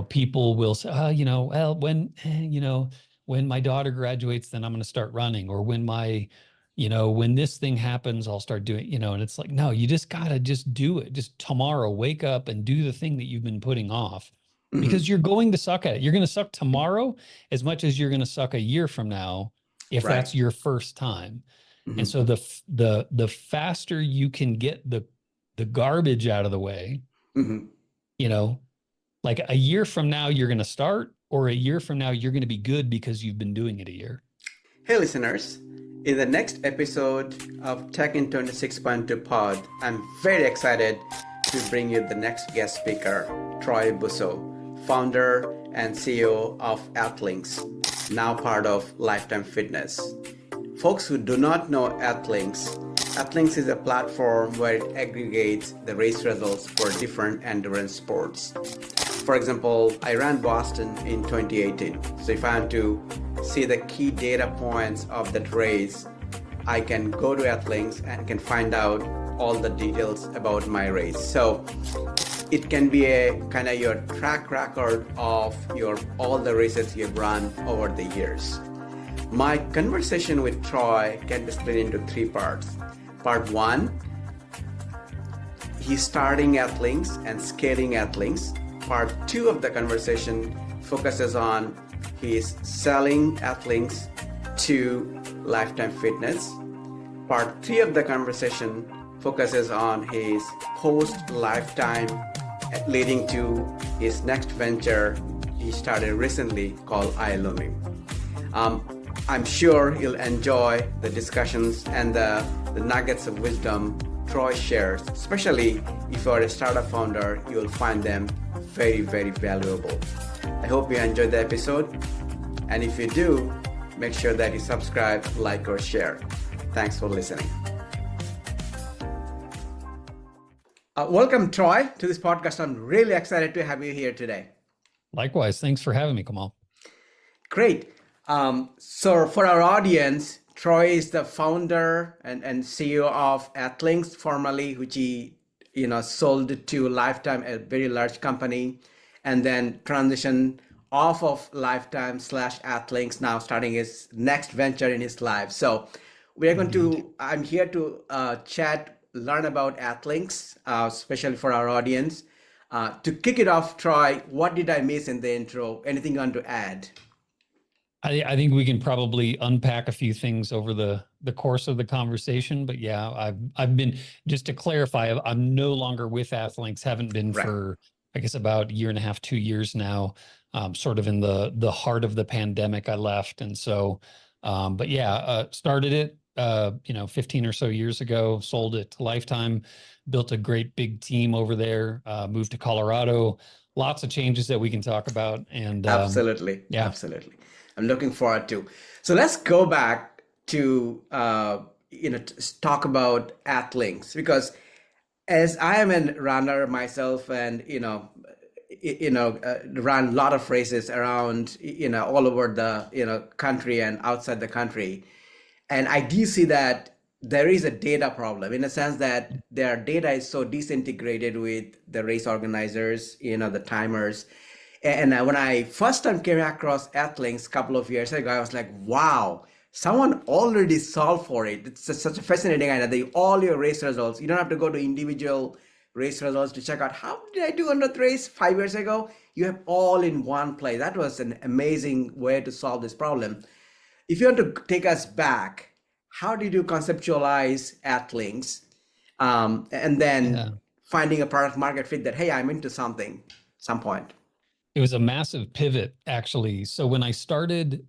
people will say, oh, well, when my daughter graduates, then I'm going to start running, or when this thing happens, I'll start doing, and it's like, no, you just got to just do it. Just tomorrow, wake up and do the thing that you've been putting off, because you're going to suck at it. You're going to suck tomorrow as much as you're going to suck a year from now, if Right. that's your first time. And so the faster you can get the garbage out of the way, like a year from now, you're going to start, or a year from now, you're going to be good because you've been doing it a year. Hey, listeners. In the next episode of Tech in 26.2 Pod, I'm very excited to bring you the next guest speaker, Troy Busot, founder and CEO of Athlinks, now part of Lifetime Fitness. Folks who do not know Athlinks is a platform where it aggregates the race results for different endurance sports. For example, I ran Boston in 2018. So if I want to see the key data points of that race, I can go to Athlinks and can find out all the details about my race. So it can be a kind of your track record of all the races you've run over the years. My conversation with Troy can be split into 3 parts. Part 1, he's starting Athlinks and scaling Athlinks. Part 2 of the conversation focuses on his selling Athlinks to Lifetime Fitness. Part 3 of the conversation focuses on his post-Lifetime, leading to his next venture he started recently called iLoomi. I'm sure you'll enjoy the discussions and the nuggets of wisdom Troy shares, especially if you're a startup founder. You'll find them very, very valuable. I hope you enjoyed the episode. And if you do, make sure that you subscribe, like, or share. Thanks for listening. Welcome, Troy, to this podcast. I'm really excited to have you here today. Likewise. Thanks for having me, Kamal. Great. So for our audience, Troy is the founder and CEO of Athlinks, formerly, which he sold to Lifetime, a very large company, and then transitioned off of Lifetime / Athlinks, now starting his next venture in his life. So I'm here to chat, learn about Athlinks, especially for our audience. To kick it off, Troy, what did I miss in the intro? Anything you want to add? I think we can probably unpack a few things over the course of the conversation, but yeah, I've been, just to clarify, I'm no longer with Athlinks, haven't been for, I guess, about 1.5 to 2 years now, sort of in the heart of the pandemic I left. And so, but yeah, started it, 15 or so years ago, sold it to Lifetime, built a great big team over there, moved to Colorado, lots of changes that we can talk about. And absolutely. I'm looking forward to. So let's go back to talk about Athlinks, because as I am a runner myself, and run a lot of races around all over the country and outside the country, and I do see that there is a data problem, in a sense that their data is so disintegrated with the race organizers, the timers. And when I first time came across Athlinks a couple of years ago, I was like, wow, someone already solved for it. It's such a fascinating idea. All your race results, you don't have to go to individual race results to check out how did I do on that race 5 years ago. You have all in one place. That was an amazing way to solve this problem. If you want to take us back, how did you conceptualize Athlinks? And then finding a product market fit that, hey, I'm into something some point. It was a massive pivot, actually. So when I started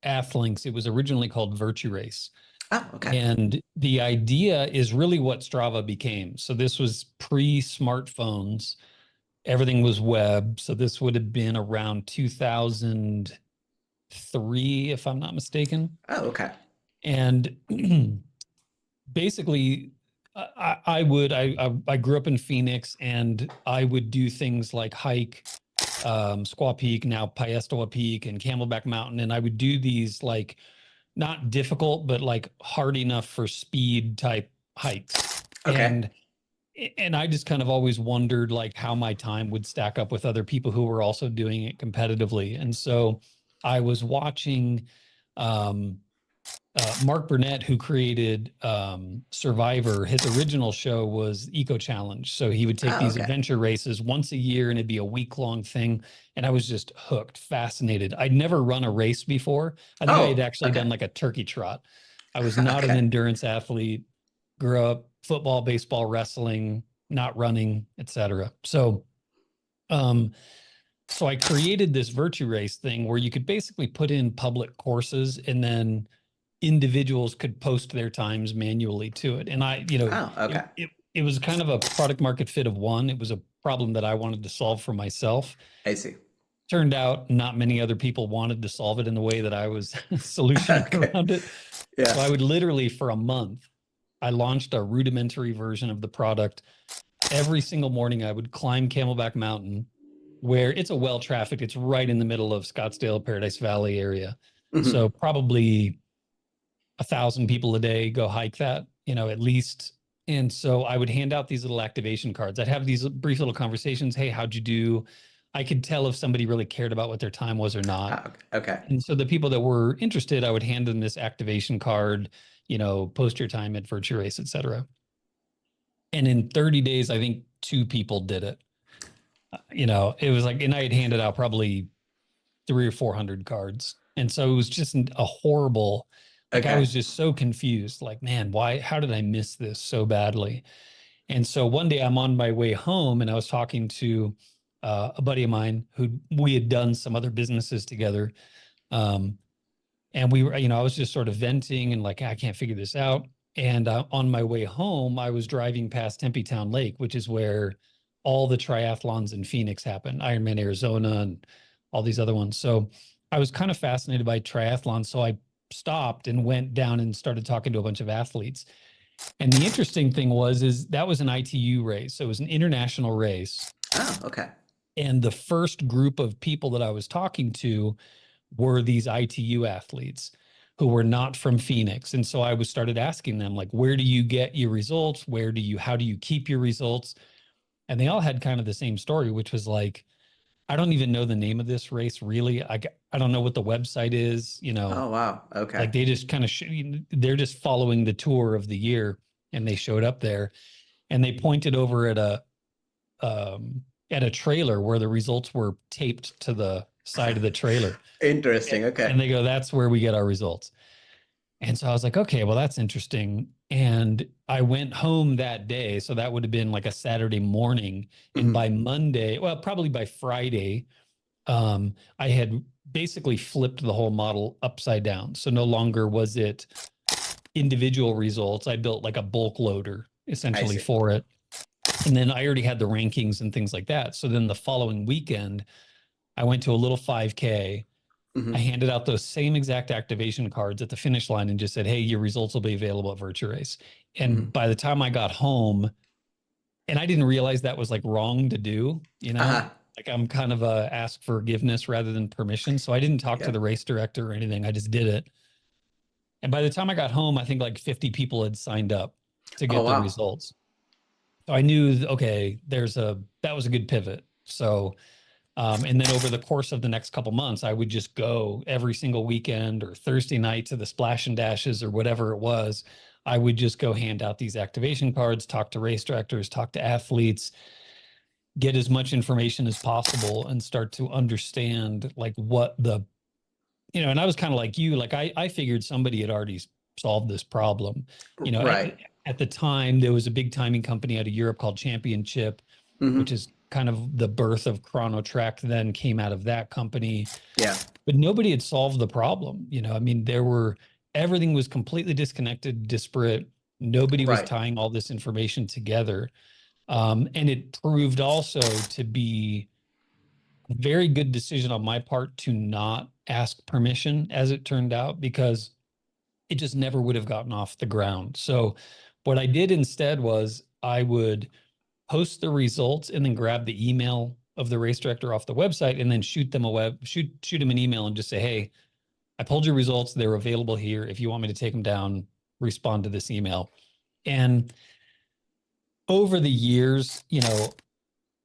Athlinks, it was originally called Virtue Race. Oh, okay. And the idea is really what Strava became. So this was pre-smartphones. Everything was web. So this would have been around 2003, if I'm not mistaken. Oh, okay. And basically, I grew up in Phoenix, and I would do things like hike Squaw Peak, now Piestewa Peak, and Camelback Mountain. And I would do these like not difficult, but like hard enough for speed type hikes. Okay. And And I just kind of always wondered like how my time would stack up with other people who were also doing it competitively. And so I was watching Mark Burnett, who created Survivor. His original show was Eco Challenge. So he would take Oh, these okay. adventure races once a year and it'd be a week-long thing. And I was just hooked, fascinated. I'd never run a race before. I think I had Oh, actually okay. done like a turkey trot. I was not an Okay. endurance athlete, grew up football, baseball, wrestling, not running, etc. So I created this virtue race thing where you could basically put in public courses and then individuals could post their times manually to it. And Oh, okay. it was kind of a product market fit of one. It was a problem that I wanted to solve for myself. I see. Turned out not many other people wanted to solve it in the way that I was solutioning Okay. around it. Yeah. So I would literally, for a month, I launched a rudimentary version of the product. Every single morning I would climb Camelback Mountain, where it's a well-trafficked, it's right in the middle of Scottsdale, Paradise Valley area. So Hmm. probably 1,000 people a day go hike that, at least. And so I would hand out these little activation cards. I'd have these brief little conversations. Hey, how'd you do? I could tell if somebody really cared about what their time was or not. Oh, okay. And so the people that were interested, I would hand them this activation card, post your time at Virtue Race, et cetera. And in 30 days, I think 2 people did it. It was like, and I had handed out probably 300 or 400 cards. And so it was just a horrible, like I Okay. was just so confused, like, man, how did I miss this so badly? And so one day I'm on my way home and I was talking to a buddy of mine who we had done some other businesses together. Um, and we were, I was just sort of venting and like, I can't figure this out. And on my way home, I was driving past Tempe Town Lake, which is where all the triathlons in Phoenix happen, Ironman Arizona and all these other ones. So I was kind of fascinated by triathlon. So I stopped and went down and started talking to a bunch of athletes. And the interesting thing is that was an ITU race. So it was an international race. Oh, okay. And the first group of people that I was talking to were these ITU athletes who were not from Phoenix. And so I was started asking them, like, where do you get your results? How do you keep your results? And they all had kind of the same story, which was like, I don't even know the name of this race really. I don't know what the website is, Oh, wow. Okay. like they just kind of, they're just following the tour of the year and they showed up there and they pointed over at a trailer where the results were taped to the side of the trailer. Interesting. Okay. And they go, that's where we get our results. And so I was like, okay, well, that's interesting. And I went home that day. So that would have been like a Saturday morning. And Mhm. by Monday, well, probably by Friday, I had basically flipped the whole model upside down. So no longer was it individual results. I built like a bulk loader I essentially see. for it. And then I already had the rankings and things like that. So then the following weekend, I went to a little 5K. I Hmm. handed out those same exact activation cards at the finish line and just said, hey, your results will be available at Virtue Race. And Hmm. by the time I got home, and I didn't realize that was like wrong to do, Uh-huh. like I'm kind of ask forgiveness rather than permission. So I didn't talk to Yeah. the race director or anything. I just did it. And by the time I got home, I think like 50 people had signed up to Oh, get the wow. results. So I knew, okay, that was a good pivot. So and then over the course of the next couple months, I would just go every single weekend or Thursday night to the splash and dashes or whatever it was. I would just go hand out these activation cards, talk to race directors, talk to athletes, get as much information as possible and start to understand like and I was kind of like you, like I figured somebody had already solved this problem. Right. At the time, there was a big timing company out of Europe called Championship, which Hmm. is kind of the birth of Chronotrack, then came out of that company. Yeah. But nobody had solved the problem. I mean, everything was completely disconnected, disparate. Nobody was Right. tying all this information together. And it proved also to be a very good decision on my part to not ask permission, as it turned out, because it just never would have gotten off the ground. So what I did instead was I would post the results and then grab the email of the race director off the website and then shoot them an email and just say, hey, I pulled your results. They're available here. If you want me to take them down, respond to this email. And over the years,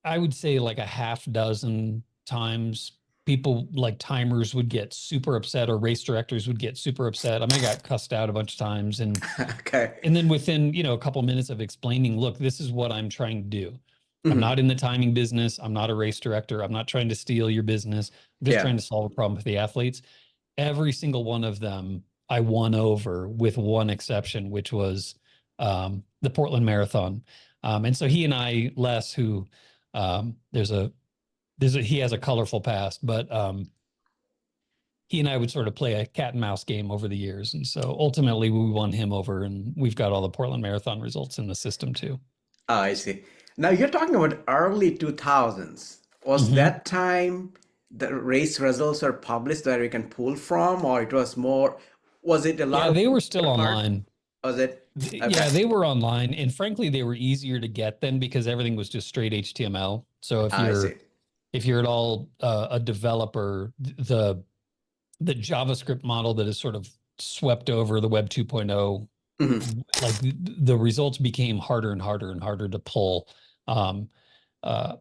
I would say like a half dozen times people like timers would get super upset or race directors would get super upset. I mean, I got cussed out a bunch of times Okay. and then within, a couple minutes of explaining, look, this is what I'm trying to do. I'm Hmm. not in the timing business. I'm not a race director. I'm not trying to steal your business. I'm just Yeah. trying to solve a problem for the athletes. Every single one of them I won over with one exception, which was the Portland Marathon. And so he and I, Les, who he has a colorful past, but he and I would sort of play a cat and mouse game over the years. And so ultimately we won him over and we've got all the Portland Marathon results in the system too. Oh, I see. Now you're talking about early 2000s. Was Mm-hmm. that time the race results are published where we can pull from, or it was more, was it a lot Yeah, of they were still part? online. Was it? Yeah, Okay. they were online, and frankly, they were easier to get then because everything was just straight HTML. So I see. if you're at all a developer, the JavaScript model that is sort of swept over the Web 2.0, Hmm. like the results became harder and harder and harder to pull. Um,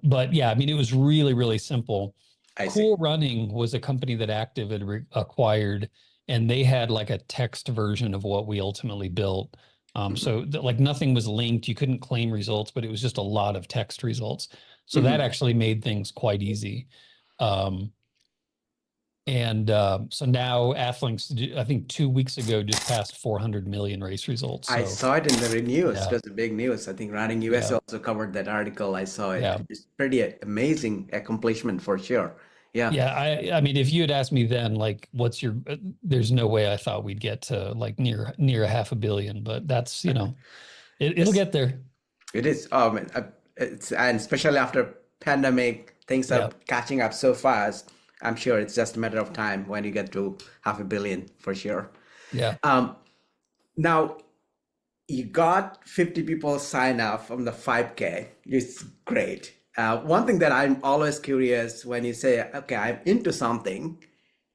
but yeah, I mean, it was really, really simple. I see. Cool Running was a company that Active had acquired, and they had like a text version of what we ultimately built. Hmm. So like nothing was linked. You couldn't claim results, but it was just a lot of text results. So that Hmm. actually made things quite easy. Um, and so now Athlinks, I think 2 weeks ago, just passed 400 million race results. I So saw it in the news. It yeah, was a big news. I think Running USA yeah, also covered that article. I saw it. yeah. It's pretty amazing accomplishment for sure. Yeah. Yeah, I mean, if you had asked me then, like, what's your, there's no way I thought we'd get to like near a half a billion, but that's, it'll Yes. get there. It is. Man, it's, and especially after pandemic, things are Yeah, catching up so fast. I'm sure it's just a matter of time when you get to half a billion for sure. yeah, Um, Now you got 50 people sign up from the 5K. It's great. One thing that I'm always curious when you say, okay, I'm into something,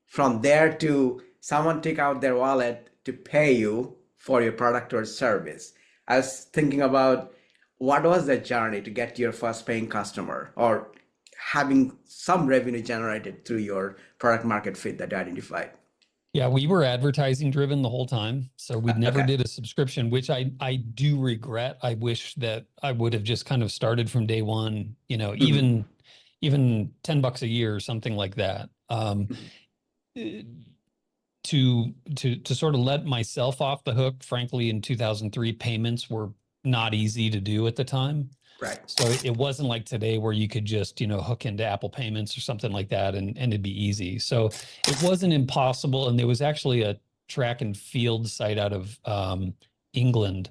from there to someone take out their wallet to pay you for your product or service. I was thinking about what was the journey to get your first paying customer or having some revenue generated through your product market fit that you identified. yeah. We were advertising driven the whole time, so we never Okay. did a subscription, which I do regret. I wish that I would have just kind of started from day one. Hmm. Even $10 a year or something like that. Hmm. Eh, to sort of let myself off the hook, frankly, in 2003, payments were not easy to do at the time. Right. So it wasn't like today where you could just, hook into Apple Payments or something like that and it'd be easy. So it wasn't impossible. And there was actually a track and field site out of England,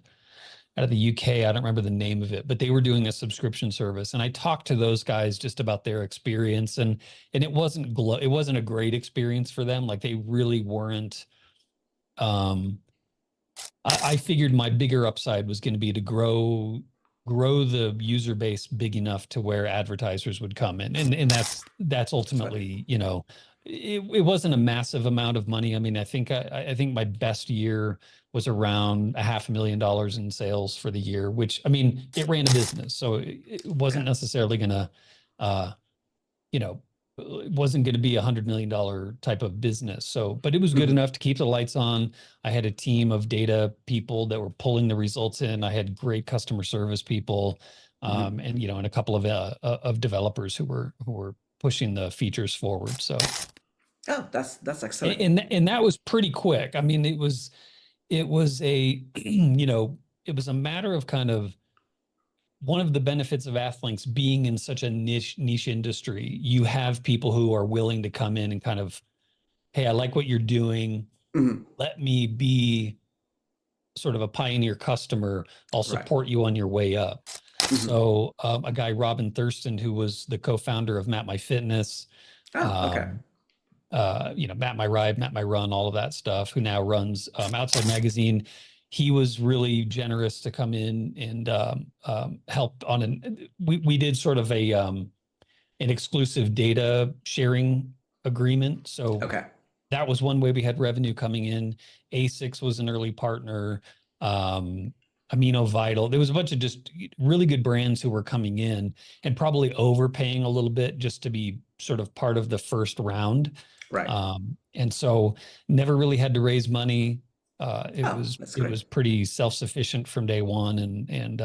out of the UK. I don't remember the name of it, but they were doing a subscription service. And I talked to those guys just about their experience and it wasn't a great experience for them. Like they really weren't um I figured my bigger upside was going to be to grow the user base big enough to where advertisers would come in. And that's So, ultimately, it wasn't a massive amount of money. I mean, I think my best year was around a $500,000 in sales for the year, which I mean, it ran a business. So it okay. wasn't necessarily gonna you know, it wasn't going to be $100 million type of business. So, but it was good Hmm. enough to keep the lights on. I had a team of data people that were pulling the results in. I had great customer service people, Hmm. and a couple of developers who were pushing the features forward. So, Oh, that's excellent. and that was pretty quick. I mean, it was a it was a matter of kind of one of the benefits of Athlinks being in such a niche industry. You have people who are willing to come in and kind of, hey, I like what you're doing. Hmm. Let me be sort of a pioneer customer. I'll Right. support you on your way up. Hmm. So a guy, Robin Thurston, who was the co-founder of Map My Fitness, Oh, okay. um, Map My Ride, Map My Run, all of that stuff, who now runs Outside Magazine. He was really generous to come in and help on we did sort of an exclusive data sharing agreement. So Okay. that was one way we had revenue coming in. A6 was an early partner. Um, Amino Vital. There was a bunch of just really good brands who were coming in and probably overpaying a little bit just to be sort of part of the first round. Right. And so never really had to raise money. That's great. It was pretty self-sufficient from day one. And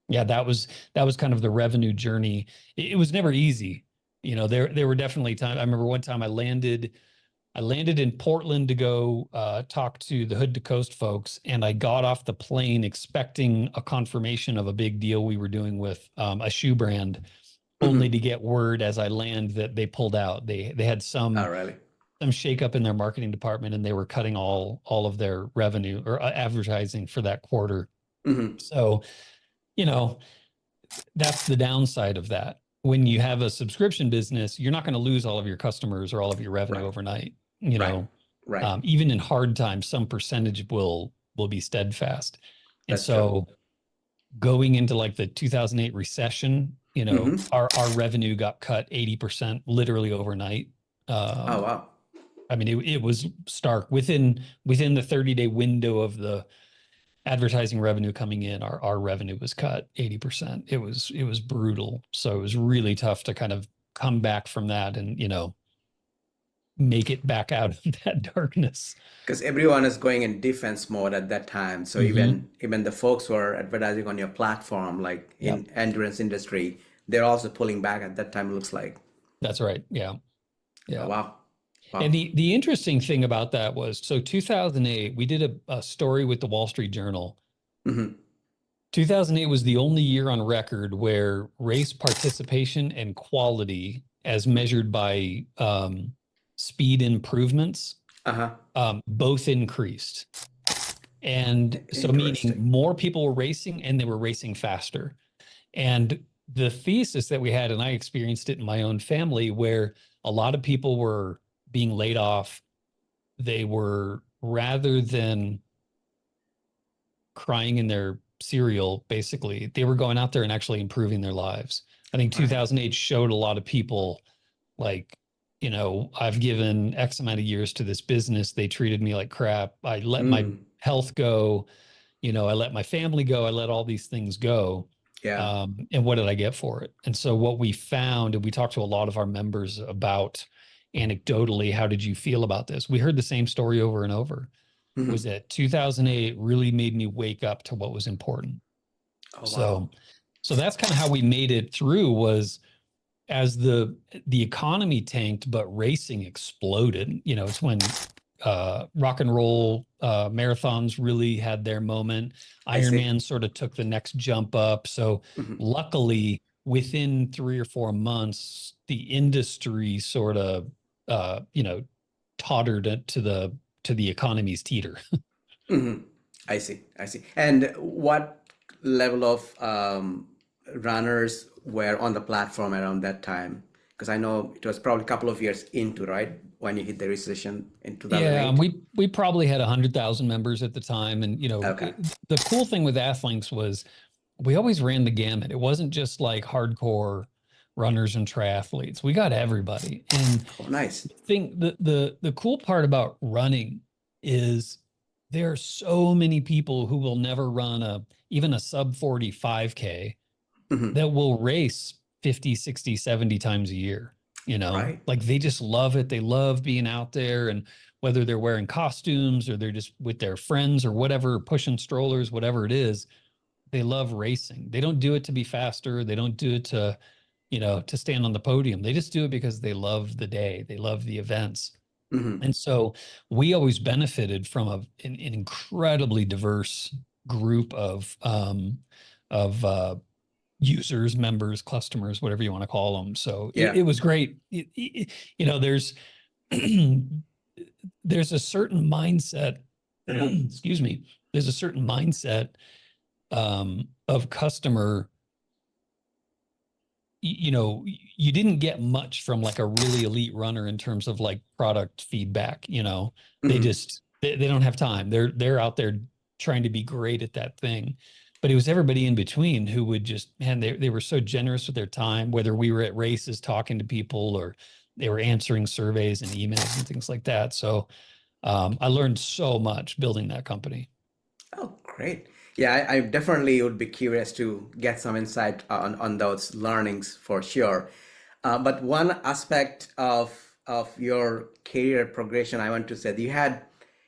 yeah, that was kind of the revenue journey. It was never easy. You know, there were definitely times. I remember one time I landed in Portland to go talk to the Hood to Coast folks, and I got off the plane expecting a confirmation of a big deal we were doing with a shoe brand, only to get word as I land that they pulled out. They had some really? shakeup in their marketing department, and they were cutting all of their revenue or advertising for that quarter. So, you know, that's the downside of that. When you have a subscription business, you're not going to lose all of your customers or all of your revenue overnight. You know, even in hard times, some percentage will be steadfast. And That's true. Going into like the 2008 recession, you know, our revenue got cut 80% literally overnight. Oh, wow. I mean, it was stark within the 30-day window of the advertising revenue coming in. Our revenue was cut 80%. It was brutal. So it was really tough to kind of come back from that and, you know, make it back out of that darkness. Because everyone is going in defense mode at that time. So even the folks who are advertising on your platform, like in endurance industry, they're also pulling back at that time, it looks like. That's right. Yeah. Yeah. Oh, wow. And the interesting thing about that was, so 2008, we did a story with the Wall Street Journal. 2008 was the only year on record where race participation and quality, as measured by speed improvements, both increased. And so meaning more people were racing and they were racing faster. And the thesis that we had, and I experienced it in my own family, where a lot of people were being laid off, they were, rather than crying in their cereal, basically, they were going out there and actually improving their lives. I think 2008 showed a lot of people like, you know, I've given X amount of years to this business. They treated me like crap. I let my health go. You know, I let my family go. I let all these things go. Yeah. And what did I get for it? And so what we found, and we talked to a lot of our members about anecdotally, how did you feel about this? We heard the same story over and over, was that 2008 really made me wake up to what was important. So that's kind of how we made it through, was as the economy tanked, but racing exploded. You know, it's when rock and roll marathons really had their moment. Ironman sort of took the next jump up. So luckily, within 3 or 4 months, the industry sort of, you know, tottered to the economy's teeter. I see. And what level of runners were on the platform around that time? Because I know it was probably a couple of years into, right, when you hit the recession in 2008. Yeah, we probably had 100,000 members at the time. And, you know, the cool thing with Athlinks was we always ran the gamut. It wasn't just like hardcore runners and triathletes. We got everybody. And nice. The cool part about running is there are so many people who will never run even a sub 40 5K that will race 50, 60, 70 times a year. You know, like they just love it. They love being out there, and whether they're wearing costumes or they're just with their friends or whatever, pushing strollers, whatever it is, they love racing. They don't do it to be faster. They don't do it to, you know, to stand on the podium. They just do it because they love the day. They love the events. And so we always benefited from an incredibly diverse group of users, members, customers, whatever you want to call them. So it was great. You know, there's a certain mindset, excuse me, there's a certain mindset of customer. You know, you didn't get much from like a really elite runner in terms of like product feedback. You know, they just, they don't have time. They're out there trying to be great at that thing. But it was everybody in between who would just, man, they were so generous with their time, whether we were at races talking to people or they were answering surveys and emails and things like that. So I learned so much building that company. Oh, great. Yeah, I definitely would be curious to get some insight on those learnings for sure. But one aspect of your career progression, I want to say, that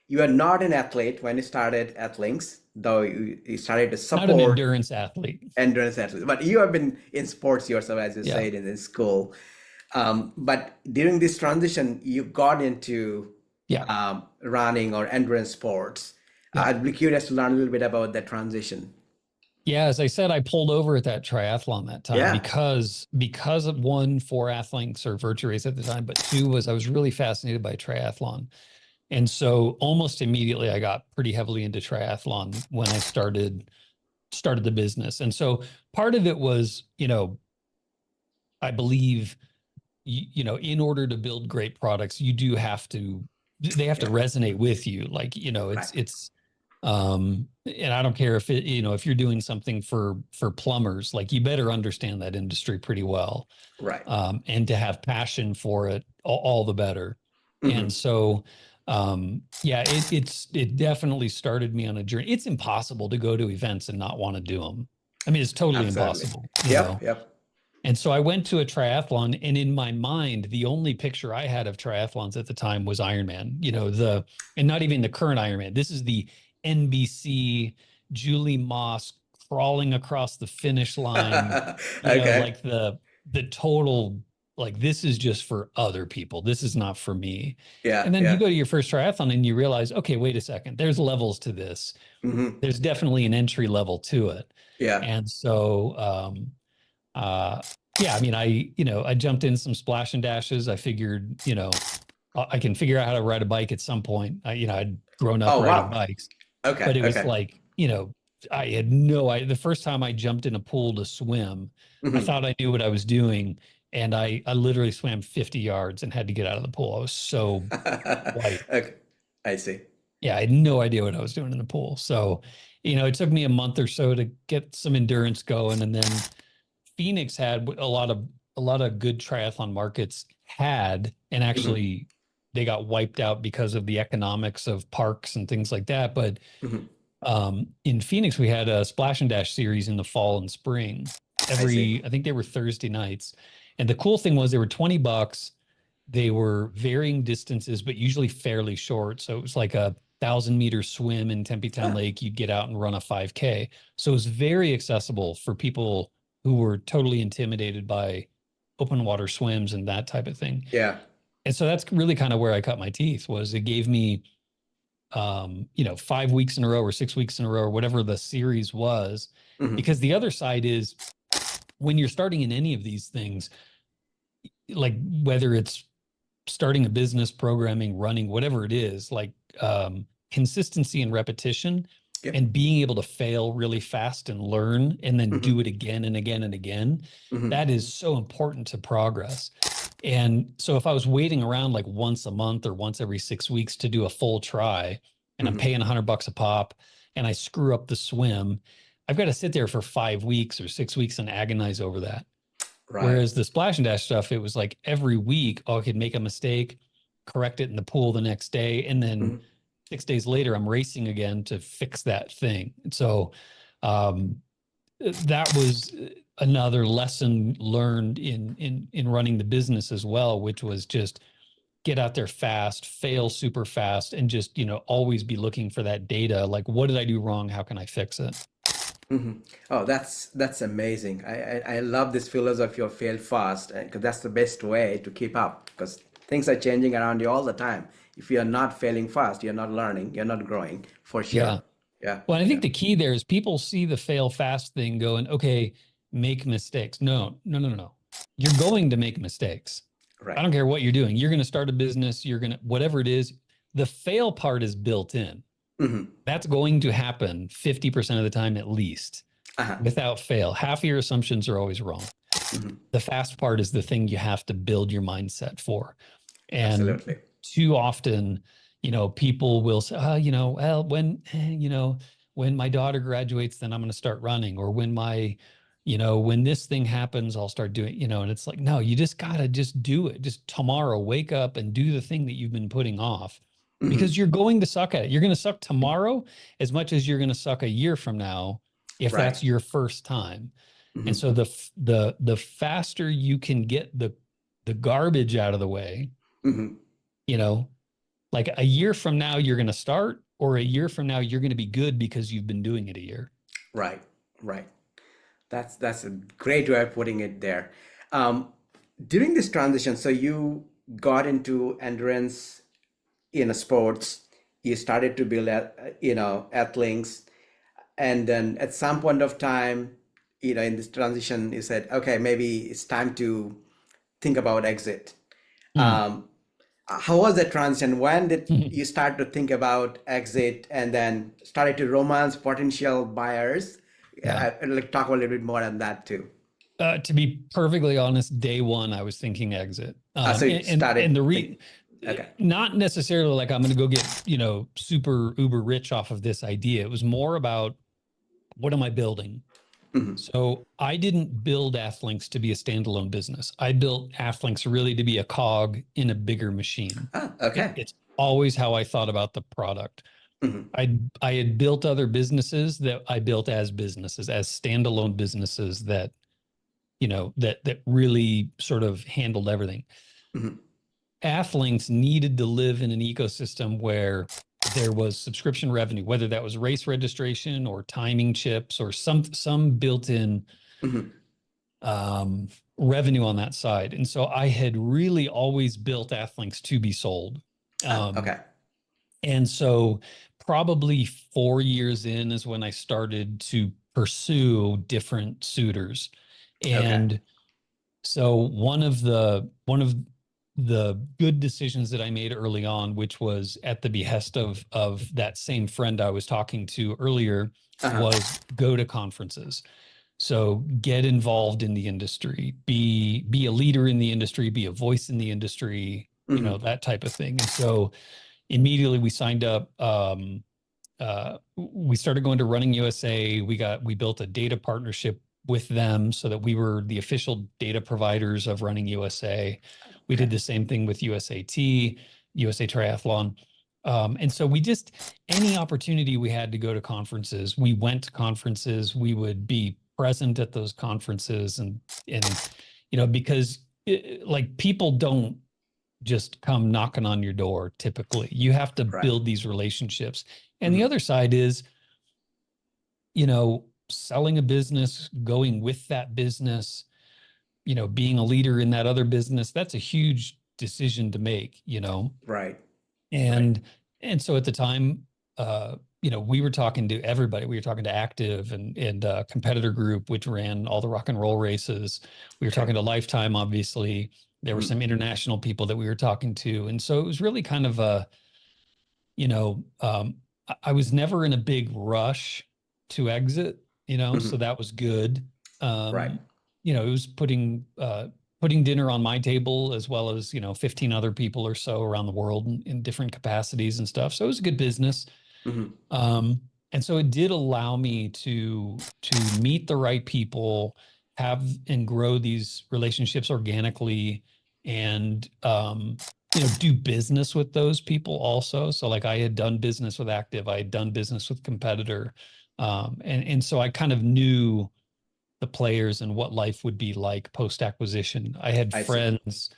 you are not an athlete when you started Athlinks, though you started to Not an support endurance athlete. endurance athletes. But you have been in sports yourself, as you Yeah. said in school. But during this transition, you got into Yeah. running or endurance sports. Yeah. I'd be curious to learn a little bit about that transition. Yeah, as I said, I pulled over at that triathlon that time Yeah. because of one, for Athlinks or Virtue Race at the time, but two was I was really fascinated by triathlon. And so almost immediately I got pretty heavily into triathlon when I started the business. And so part of it was, I believe, in order to build great products, you do have to, they have to resonate with you. Like, Right. it's and I don't care if if you're doing something for plumbers, like you better understand that industry pretty well. Right. And to have passion for it, all the better. Mm-hmm. And so yeah, it definitely started me on a journey. It's impossible to go to events and not want to do them. I mean, it's totally Absolutely. impossible, Yep. And so I went to a triathlon, and in my mind, the only picture I had of triathlons at the time was Ironman, and not even the current Ironman. This is the NBC Julie Moss crawling across the finish line, Okay. like the total, like, this is just for other people. This is not for me. Yeah. And then you Yeah. go to your first triathlon and you realize, okay, wait a second, there's levels to this. Mm-hmm. There's definitely an entry level to it. Yeah. And so, yeah, I mean, I jumped in some splash and dashes. I figured, I can figure out how to ride a bike at some point. I'd grown up Oh, riding wow. bikes, Okay. but it was Okay. like, I had no idea. The first time I jumped in a pool to swim, I Mm-hmm. thought I knew what I was doing. And I literally swam 50 yards and had to get out of the pool. I was so white. Okay. I see. Yeah, I had no idea what I was doing in the pool. So, it took me a month or so to get some endurance going. And then Phoenix had a lot of good triathlon markets and Mm-hmm. actually they got wiped out because of the economics of parks and things like that. But Mm-hmm. in Phoenix, we had a splash and dash series in the fall and spring. I think they were Thursday nights. And the cool thing was they were $20. They were varying distances, but usually fairly short. So it was like a 1,000-meter swim in Tempe Town Huh. Lake. You'd get out and run a 5K. So it was very accessible for people who were totally intimidated by open water swims and that type of thing. Yeah. And so that's really kind of where I cut my teeth. Was it gave me 5 weeks in a row or 6 weeks in a row or whatever the series was. Mm-hmm. Because the other side is, when you're starting in any of these things, like whether it's starting a business, programming, running, whatever it is, like consistency and repetition, Yep. and being able to fail really fast and learn and then Mm-hmm. do it again and again and again, Mm-hmm. that is so important to progress. And so if I was waiting around like once a month or once every 6 weeks to do a full try, and I'm Mm-hmm. paying $100 a pop, and I screw up the swim, I've got to sit there for 5 weeks or 6 weeks and agonize over that. Right. Whereas the splash and dash stuff, it was like every week, I could make a mistake, correct it in the pool the next day, and then Mm-hmm. 6 days later, I'm racing again to fix that thing. And so that was another lesson learned in running the business as well, which was just get out there fast, fail super fast, and just always be looking for that data. Like, what did I do wrong? How can I fix it? Mm-hmm. Oh, that's amazing. I love this philosophy of fail fast, because that's the best way to keep up, because things are changing around you all the time. If you're not failing fast, you're not learning, you're not growing, for sure. Yeah. Yeah. Well, I think the key there is people see the fail fast thing going, okay, make mistakes. No. You're going to make mistakes. Right. I don't care what you're doing. You're going to start a business. You're going to, whatever it is, the fail part is built in. Mm-hmm. That's going to happen 50% of the time, at least, without fail. Half of your assumptions are always wrong. Mm-hmm. The fast part is the thing you have to build your mindset for. And Absolutely. too often, people will say, well, when my daughter graduates, then I'm going to start running, or when when this thing happens, I'll start doing, and it's like, no, you just got to just do it. Just tomorrow, wake up and do the thing that you've been putting off. Mm-hmm. because you're going to suck at it. You're going to suck tomorrow as much as you're going to suck a year from now if Right. that's your first time. And Mm-hmm. so the faster you can get the garbage out of the way, Mm-hmm. you know, like a year from now you're going to start, or a year from now you're going to be good because you've been doing it a year. Right. Right. That's a great way of putting it there. Um, During this transition, so you got into endurance in sports, you started to build Athlinks, and then at some point of time, in this transition, you said, okay, maybe it's time to think about exit. Mm. Um, how was that transition? When did you start to think about exit and then started to romance potential buyers? Yeah. I'd like to talk a little bit more on that too. To be perfectly honest, day one, I was thinking exit. So you And started okay. not necessarily like I'm going to go get, super uber rich off of this idea. It was more about what am I building? Mm-hmm. So I didn't build Athlinks to be a standalone business. I built Athlinks really to be a cog in a bigger machine. Okay. It's always how I thought about the product. Mm-hmm. I had built other businesses that I built as businesses, as standalone businesses that that really sort of handled everything. Mm-hmm. Athlinks needed to live in an ecosystem where there was subscription revenue, whether that was race registration or timing chips or some built-in Mm-hmm. revenue on that side. And so I had really always built Athlinks to be sold. Okay. And so probably 4 years in is when I started to pursue different suitors. Okay. And so one of the good decisions that I made early on, which was at the behest of that same friend I was talking to earlier, Uh-huh. was go to conferences. So get involved in the industry, be a leader in the industry, be a voice in the industry, Mm-hmm. that type of thing. And so immediately we signed up. We started going to Running USA. We built a data partnership with them so that we were the official data providers of Running USA. We Okay. did the same thing with USAT, USA Triathlon. And so any opportunity we had to go to conferences, we went to conferences. We would be present at those conferences, and because like people don't just come knocking on your door. Typically, you have to Right. build these relationships. And Mm-hmm. the other side is, selling a business, going with that business, being a leader in that other business. That's a huge decision to make, Right. and so at the time, we were talking to everybody. We were talking to Active and Competitor Group, which ran all the rock and roll races. We were talking to Lifetime, obviously. There were some international people that we were talking to. And so it was really kind of I was never in a big rush to exit, so that was good. Right. It was putting dinner on my table as well as, 15 other people or so around the world in different capacities and stuff. So it was a good business. Mm-hmm. And so it did allow me to meet the right people, have and grow these relationships organically, and do business with those people also. So like I had done business with Active, I had done business with Competitor, and so I kind of knew the players and what life would be like post acquisition. I had I see. friends,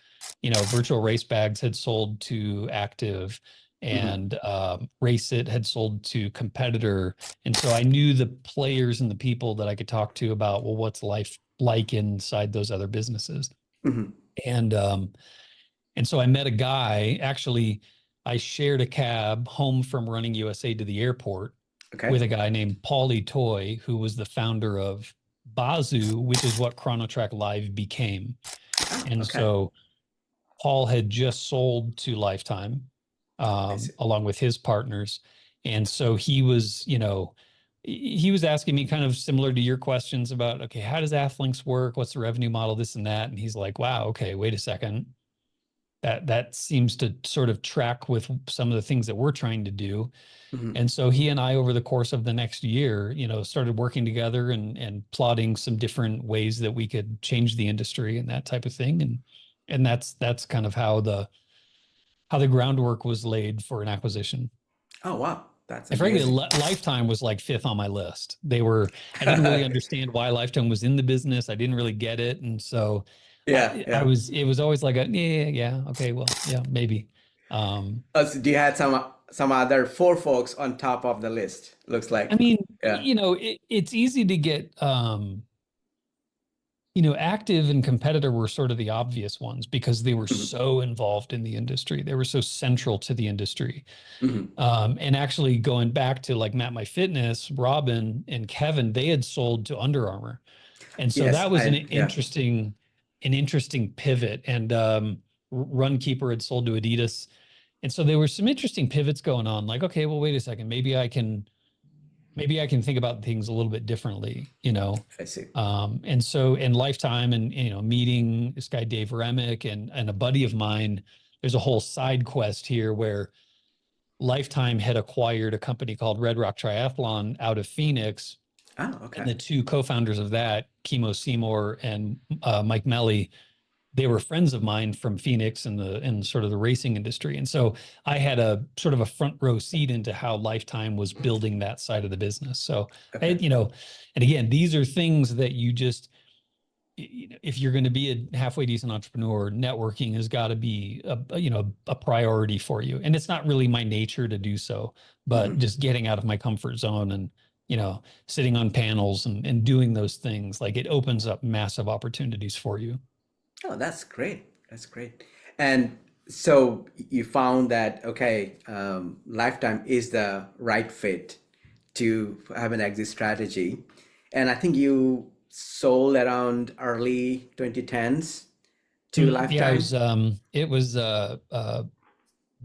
Virtual Race Bags had sold to Active, and Race It had sold to Competitor. And so I knew the players and the people that I could talk to about, well, what's life like inside those other businesses. Mm-hmm. And so I met a guy, actually, I shared a cab home from Running USA to the airport with a guy named Paulie Toy, who was the founder of Bazoo, which is what ChronoTrack Live became. And so Paul had just sold to Lifetime, along with his partners. And so he was asking me kind of similar to your questions about, okay, how does Athlinks work? What's the revenue model, this and that? And he's like, wow, okay, wait a second. That seems to sort of track with some of the things that we're trying to do. Mm-hmm. And so he and I, over the course of the next year, started working together and plotting some different ways that we could change the industry and that type of thing. And that's kind of how how the groundwork was laid for an acquisition. Oh, wow. That's And frankly, amazing. Lifetime was like fifth on my list. I didn't really understand why Lifetime was in the business. I didn't really get it. And so Yeah, yeah. it was always like yeah, okay, well, yeah, maybe. Um, So do you had some other four folks on top of the list? Looks I like. mean, Yeah. it's easy to get, active and competitor were sort of the obvious ones because they were Mhm, so involved in the industry. They were so central to the industry. mhm. And actually going back to like Matt My Fitness, Robin and Kevin, they had sold to Under Armour. And so Yes, that was yeah. an interesting pivot. And Runkeeper had sold to Adidas. And so there were some interesting pivots going on. Like, okay, well, wait a second, maybe I can think about things a little bit differently, I see. And so in Lifetime and, meeting this guy, Dave Remick and a buddy of mine, there's a whole side quest here where Lifetime had acquired a company called Red Rock Triathlon out of Phoenix. Oh, And okay. the two co-founders of that, Kimo Seymour and Mike Melly, they were friends of mine from Phoenix and sort of the racing industry. And so I had a sort of a front row seat into how Lifetime was building that side of the business. So, Okay. and again, these are things that you just, if you're going to be a halfway decent entrepreneur, networking has got to be a priority for you. And it's not really my nature to do so, but Mhm. just getting out of my comfort zone and, sitting on panels and doing those things, like it opens up massive opportunities for you. Oh, that's great. That's great. And so you found that, okay, Lifetime is the right fit to have an exit strategy. And I think you sold around early 2010s to Yeah, Lifetime. it was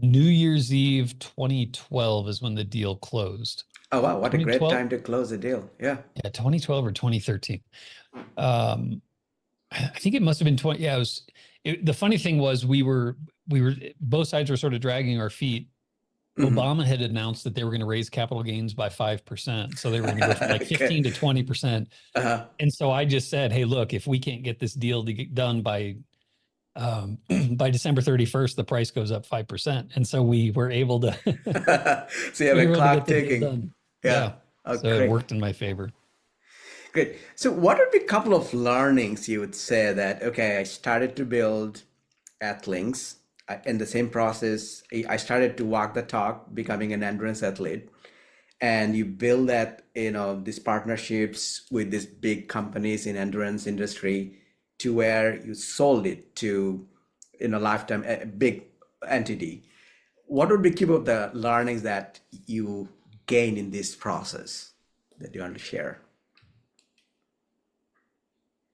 New Year's Eve 2012 is when the deal closed. Oh, wow. What a great 2012, time to close the deal. Yeah. yeah, 2012 or 2013. Um, I think it must have been 20. Yeah, the funny thing was we were both sides were sort of dragging our feet. Hmm. Obama had announced that they were going to raise capital gains by 5%. So they were going to go from like Okay. 15 to 20%. Uh-huh. And so I just said, hey, look, if we can't get this deal to get done by by December 31st, the price goes up 5%. And so we were able to So you have we a were able to get clock the deal ticking. done. Yeah. Yeah. Oh, So it great. worked in my favor. Great. So what would be a couple of learnings you would say that, okay, I started to build Athlinks. In the same process, I started to walk the talk, becoming an endurance athlete. And you build that, these partnerships with these big companies in endurance industry to where you sold it to, Lifetime, a big entity. What would be keep of the learnings that you gain in this process that you want to share?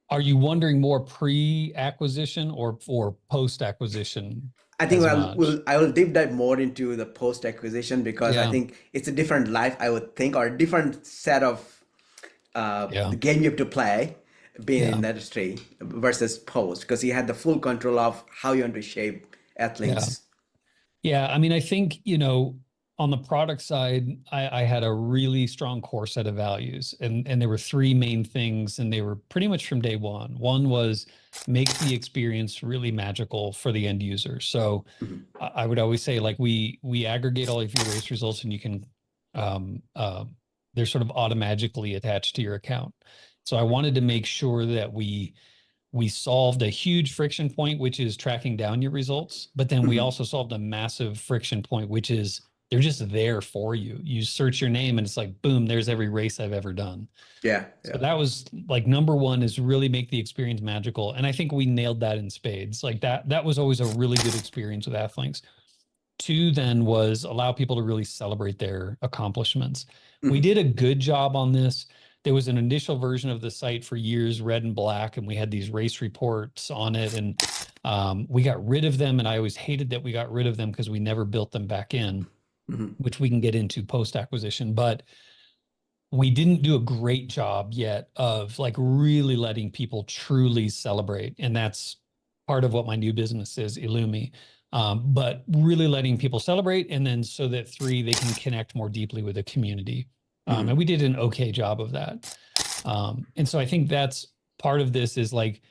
Are you wondering more pre-acquisition or for post-acquisition I think as much? I will deep dive more into the post acquisition because I Yeah. think it's a different life, I would think, or a different set of Yeah. the game you have to play being in Yeah. the industry versus post because you had the full control of how you want to shape Yeah. Athlinks. Yeah, I mean, I think, on the product side, I had a really strong core set of values, and there were three main things, and they were pretty much from day one. One was make the experience really magical for the end user. So Mhm, I would always say, like, we aggregate all of your race results, and you can um, uh, they're sort of automatically attached to your account. So I wanted to make sure that we solved a huge friction point, which is tracking down your results. But then we mhm. also solved a massive friction point, which is they're just there for you. You search your name and it's like, boom, there's every race I've ever done. Yeah, So yeah. that was like number one is really make the experience magical. And I think we nailed that in spades. Like that was always a really good experience with Athlinks. Two then was allow people to really celebrate their accomplishments. We Mhm, did a good job on this. There was an initial version of the site for years, red and black, and we had these race reports on it. And we got rid of them. And I always hated that we got rid of them because we never built them back in, mhm, which we can get into post acquisition. But we didn't do a great job yet of like really letting people truly celebrate. And that's part of what my new business is, iLoomi. But really letting people celebrate, and then so that three, they can connect more deeply with the community. And mhm, we did an okay job of that. And so I think that's part of this is like,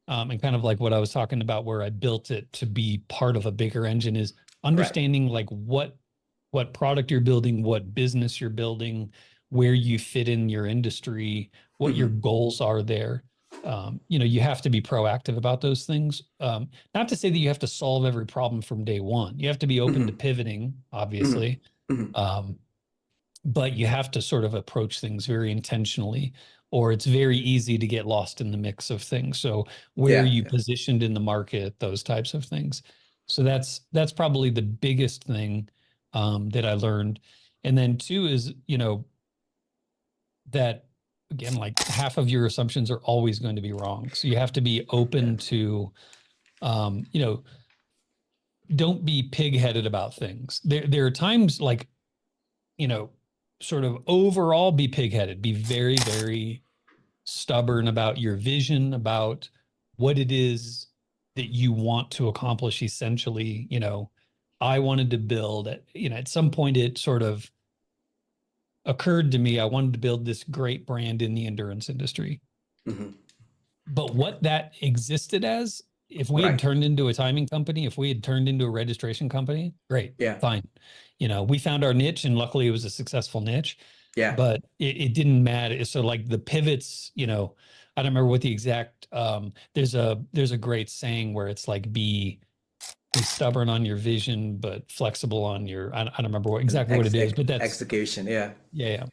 and kind of like what I was talking about, where I built it to be part of a bigger engine is Right. understanding like what product you're building, what business you're building, where you fit in your industry, what your Mm-hmm. goals are there. You have to be proactive about those things. Not to say that you have to solve every problem from day one. You have to be open to Mm-hmm. pivoting, Mm-hmm. obviously. Mm-hmm. Um, but you have to sort of approach things very intentionally, or it's very easy to get lost in the mix of things. So where are Yeah. you Yeah. positioned in the market, those types of things. So that's probably the biggest thing that I learned. And then two is, that again, like half of your assumptions are always going to be wrong. So you have to be Yeah. open to, um, you know, don't be pig-headed about things. There are times like, sort of overall be pig-headed, be very, very stubborn about your vision, about what it is that you want to accomplish essentially. I wanted to build at some point it sort of occurred to me, I wanted to build this great brand in the endurance industry. Mm-hmm. But what that existed as, if we had Right. turned into a timing company, if we had turned into a registration company, great, Yeah. fine. We found our niche and luckily it was a successful niche, Yeah. but it didn't matter. So like the pivots, I don't remember what the exact, there's a great saying where it's like be stubborn on your vision, but flexible on your, I don't remember And exactly what it is, but that's, execution. Yeah. yeah, yeah.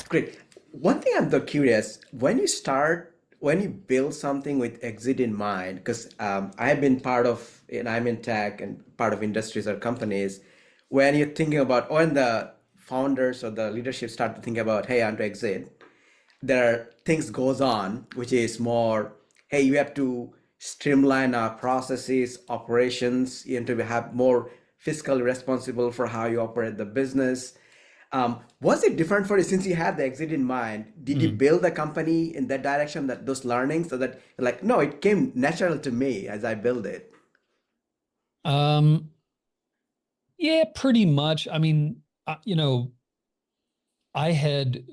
Great. One thing I'm though curious, when you build something with exit in mind, because I've been part of, and I'm in tech and part of industries or companies, when you're thinking about, when the founders or the leadership start to think about, hey, I want to exit, there are things goes on, which is more, hey, you have to streamline our processes, operations, you have to have more fiscally responsible for how you operate the business. Was it different for you since you had the exit in mind? Did you Mm. build the company in that direction, that those learnings, so that like, no, it came natural to me as I build it? Um, yeah, pretty much. I mean, I had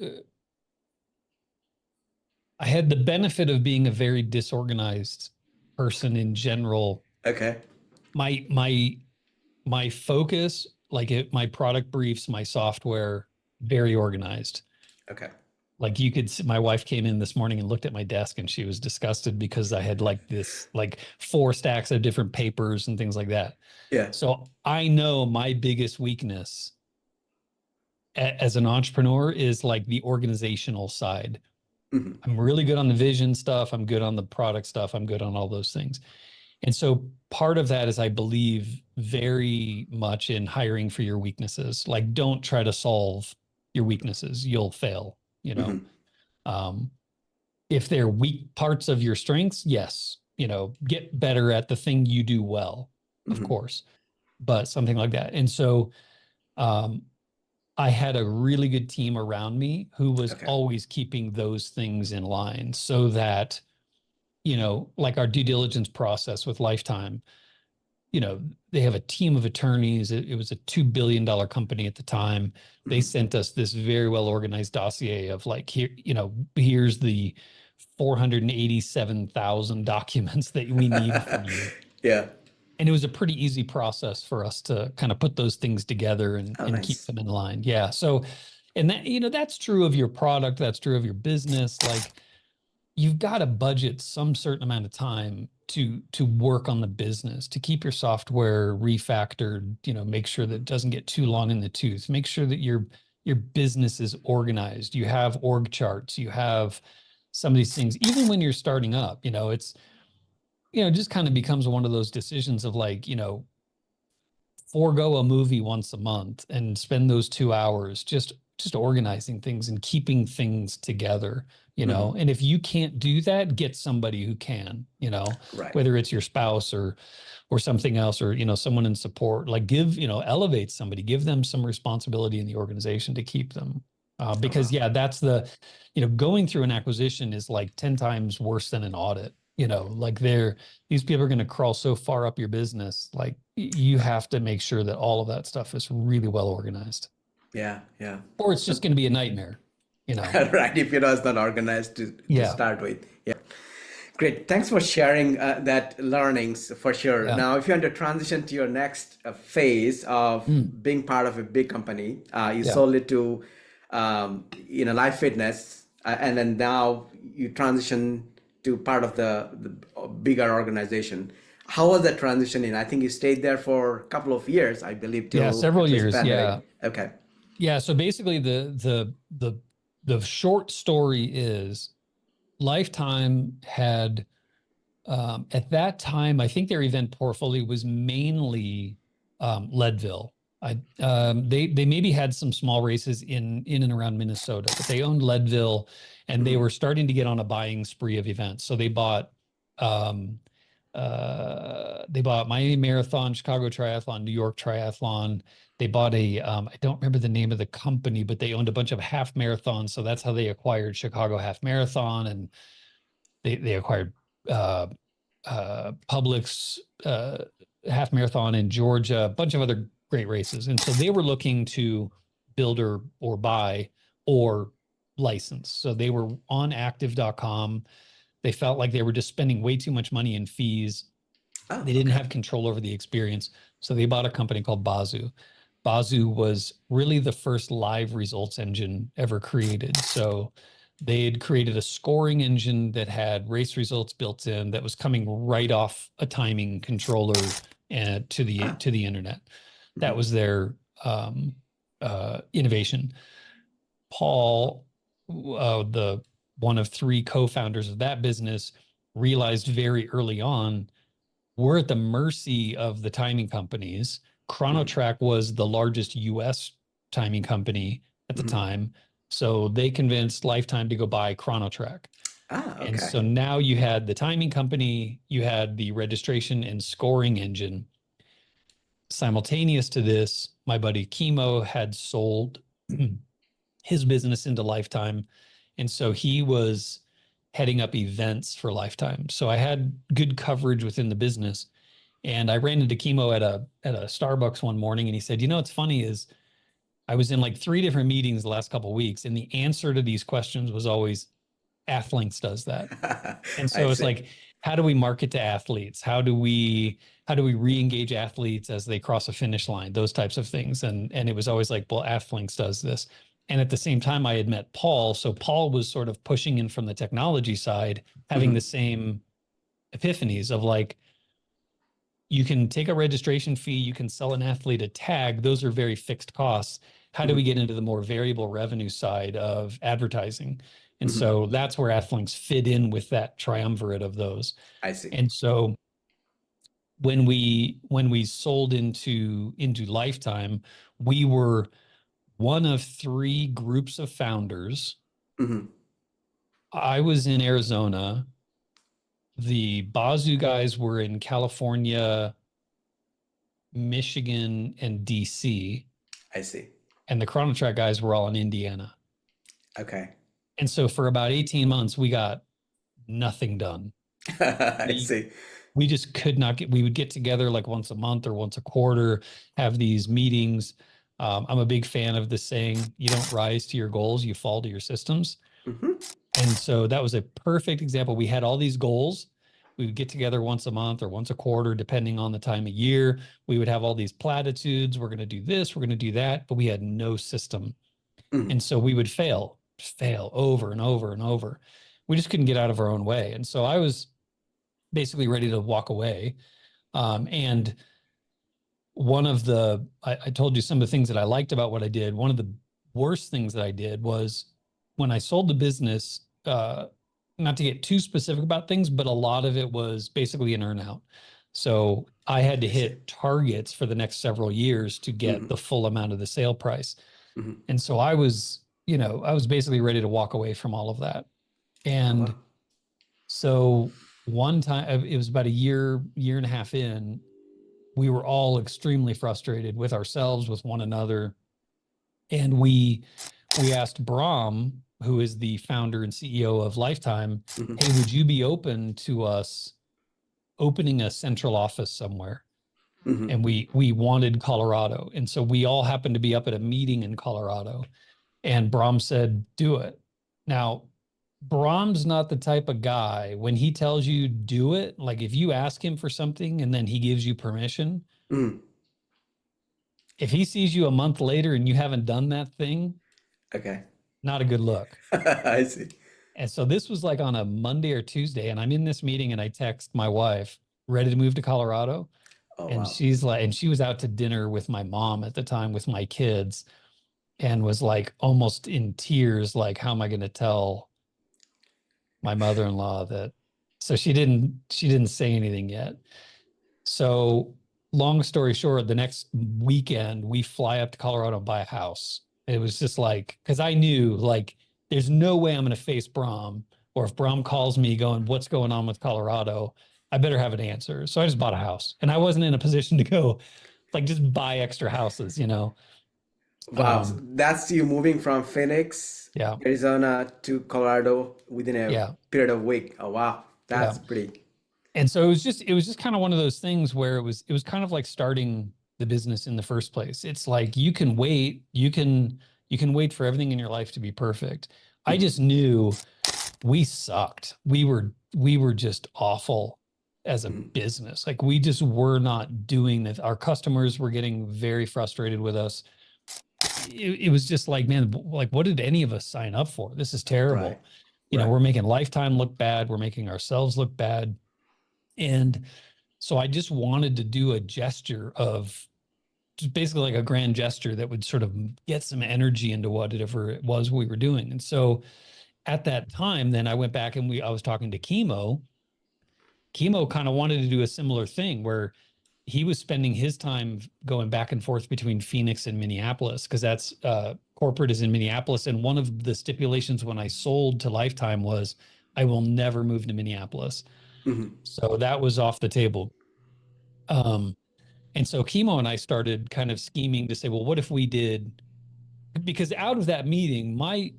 I had the benefit of being a very disorganized person in general. Okay. My focus, like my product briefs, my software, very organized. Okay. Like you could see, my wife came in this morning and looked at my desk and she was disgusted because I had like this like four stacks of different papers and things like that. Yeah. So I know my biggest weakness as an entrepreneur is like the organizational side. Hmm. I'm really good on the vision stuff. I'm good on the product stuff. I'm good on all those things. And so part of that is I believe very much in hiring for your weaknesses. Like don't try to solve your weaknesses. You'll fail, you know. Hmm. Um, if they're weak parts of your strengths, yes, get better at the thing you do well, of Hmm. course, but something like that. And so um, I had a really good team around me who was Okay. always keeping those things in line so that, like our due diligence process with Lifetime, they have a team of attorneys. It was a $2 billion company at the time. They Hmm. sent us this very well organized dossier of like, here, here's the 487,000 documents that we need from you. Yeah. And it was a pretty easy process for us to kind of put those things together and, Oh, and keep nice. them in line. Yeah. So, and that, that's true of your product. That's true of your business. Like you've got to budget some certain amount of time to work on the business, to keep your software refactored, make sure that it doesn't get too long in the tooth, make sure that your business is organized. You have org charts, you have some of these things, even when you're starting up, it's, it just kind of becomes one of those decisions of like, forego a movie once a month and spend those 2 hours just organizing things and keeping things together, Hmm. and if you can't do that, get somebody who can, Right. whether it's your spouse or something else, or someone in support, like give, elevate somebody, give them some responsibility in the organization to keep them, Oh, because wow. yeah, that's the, going through an acquisition is like 10 times worse than an audit. Like these people are going to crawl so far up your business. Like you have to make sure that all of that stuff is really well organized, Yeah. Yeah. or it's just So, going to be a nightmare. right. If it's not organized to Yeah. start with. Yeah. Great. Thanks for sharing that learnings for sure. Yeah. Now, if you want to transition to your next phase of being part of a big company, you Yeah. sold it to, Life Fitness, and then now you transition to part of the bigger organization. How was that transition in? I think you stayed there for a couple of years, I believe, Yeah. till Several at least years. Yeah. pandemic. Okay. Yeah. So basically the short story is Lifetime had, at that time, I think their event portfolio was mainly Leadville. They maybe had some small races in and around Minnesota, but they owned Leadville, and they were starting to get on a buying spree of events. So um, they bought Miami Marathon, Chicago Triathlon, New York Triathlon. They bought I don't remember the name of the company, but they owned a bunch of half marathons. So that's how they acquired Chicago Half Marathon, and they acquired uh, Publix half marathon in Georgia, a bunch of other great races. And so they were looking to build or buy or license. So they were on active.com. They felt like they were just spending way too much money in fees. Oh, They didn't okay. have control over the experience. So they bought a company called Bazoo. Bazoo was really the first live results engine ever created. So they had created a scoring engine that had race results built in that was coming right off a timing controller to the internet. That was their innovation. Paul, the one of three co-founders of that business, realized very early on we're at the mercy of the timing companies. Chronotrack was the largest US timing company at the time. So they convinced Lifetime to go buy Chronotrack. Ah, And okay. so now you had the timing company, you had the registration and scoring engine. Simultaneous to this, my buddy Chemo had sold his business into Lifetime. And so he was heading up events for Lifetime. So I had good coverage within the business. And I ran into Chemo at a Starbucks one morning, and he said, what's funny is I was in like 3 different meetings the last couple of weeks, and the answer to these questions was always Athlinks does that. And I so it's see. like, how do we market to athletes? How do we re-engage athletes as they cross a finish line? Those types of things. And it was always like, well, Athlinks does this. And at the same time, I had met Paul. So Paul was sort of pushing in from the technology side, having the same epiphanies of like, you can take a registration fee, you can sell an athlete a tag. Those are very fixed costs. How do we get into the more variable revenue side of advertising? And so that's where Athlinks fit in with that triumvirate of those. I see. And so when we sold into Lifetime, we were one of 3 groups of founders. I was in Arizona. The Bazoo guys were in California, Michigan, and DC. I see. And the Chronotrack guys were all in Indiana. Okay. And so for about 18 months, we got nothing done. I see. We just could not we would get together like once a month or once a quarter, have these meetings. I'm a big fan of the saying, you don't rise to your goals, you fall to your systems. And so that was a perfect example. We had all these goals. We would get together once a month or once a quarter, depending on the time of year. We would have all these platitudes. We're going to do this, we're going to do that, but we had no system. And so we would fail over and over and over. We just couldn't get out of our own way. And so I was basically ready to walk away. And one of I told you some of the things that I liked about what I did. One of the worst things that I did was when I sold the business, not to get too specific about things, but a lot of it was basically an earnout. So I had to hit targets for the next several years to get the full amount of the sale price. And so I was basically ready to walk away from all of that. And so one time, it was about a year and a half in, we were all extremely frustrated with ourselves, with one another. And we asked Brahm, who is the founder and CEO of Lifetime, hey, would you be open to us opening a central office somewhere? And we wanted Colorado. And so we all happened to be up at a meeting in Colorado. And Brahm said, do it. Now, Brahm's not the type of guy when he tells you do it. Like if you ask him for something and then he gives you permission, Mm. if he sees you a month later and you haven't done that thing, Okay. not a good look. I see. And so this was like on a Monday or Tuesday, and I'm in this meeting and I text my wife, ready to move to Colorado. Oh, And wow. she's like, and she was out to dinner with my mom at the time with my kids and was like almost in tears, like, how am I going to tell my mother-in-law that? So she didn't say anything yet. So long story short, the next weekend we fly up to Colorado and buy a house. It was just like, because I knew like there's no way I'm going to face Brahm, or if Brahm calls me going, what's going on with Colorado? I better have an answer. So I just bought a house, and I wasn't in a position to go like just buy extra houses, you know? Wow. So that's you moving from Phoenix, Yeah, Arizona to Colorado within a yeah, period of week. Oh, wow. yeah. That's pretty. And so it was just kind of one of those things where it was kind of like starting the business in the first place. It's like you can wait for everything in your life to be perfect. I Mhm. just knew we sucked. We were just awful as a Mhm. business. Like we just were not doing that. Our customers were getting very frustrated with us. It was just like, man, like what did any of us sign up for? This is Right. terrible. Right. We're making Lifetime look bad. We're making ourselves look bad. And so I just wanted to do a gesture of just basically like a grand gesture that would sort of get some energy into whatever it was we were doing. And so at that time, then I went back and I was talking to Chemo. Chemo kind of wanted to do a similar thing where he was spending his time going back and forth between Phoenix and Minneapolis because that's corporate is in Minneapolis. And one of the stipulations when I sold to Lifetime was I will never move to Minneapolis. Mhm. So that was off the table. Um, And so Chemo and I started kind of scheming to say, well, what if we did? Because out of that meeting, my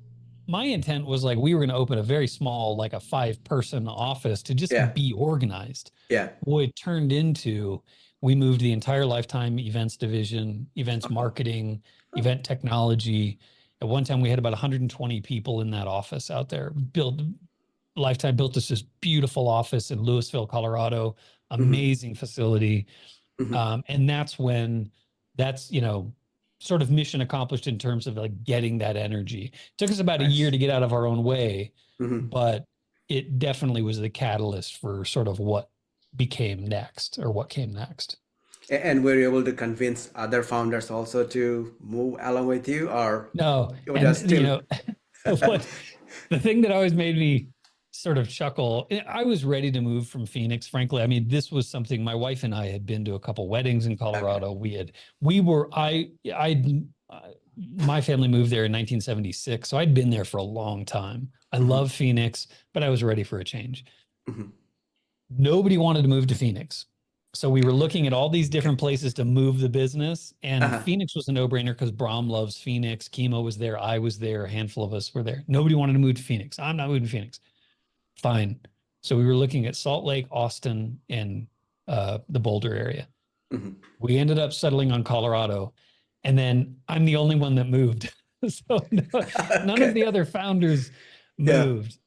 intent was like we were going to open a very small, like a 5-person office to just Yeah. be organized. Yeah. What it turned into, we moved the entire Lifetime events division, events Uh-huh. marketing, Oh. event technology. At one time, we had about 120 people in that office out there. Lifetime built this beautiful office in Louisville, Colorado, Mhm. amazing facility. Mhm. And that's when that's, sort of mission accomplished in terms of like getting that energy. It took us about a year Nice. to get out of our own way, Mhm. but it definitely was the catalyst for sort of what became next or what came next. And were you able to convince other founders also to move along with you, or No, you were just and still? what the thing that always made me sort of chuckle, I was ready to move from Phoenix, frankly. I mean, this was something my wife and I had been to a couple weddings in Okay. Colorado. We were, my family moved there in 1976. So I'd been there for a long time. I Mhm. love Phoenix, but I was ready for a change. Mhm. Nobody wanted to move to Phoenix. So we were looking at all these different places to move the business, and Uh-huh. Phoenix was a no-brainer because Brahm loves Phoenix. Chemo was there. I was there. A handful of us were there. Nobody wanted to move to Phoenix. I'm not moving to Phoenix. Fine. So we were looking at Salt Lake, Austin, and the Boulder area. Mhm. We ended up settling on Colorado, and then I'm the only one that moved. So none of Okay. the other founders Yeah. moved.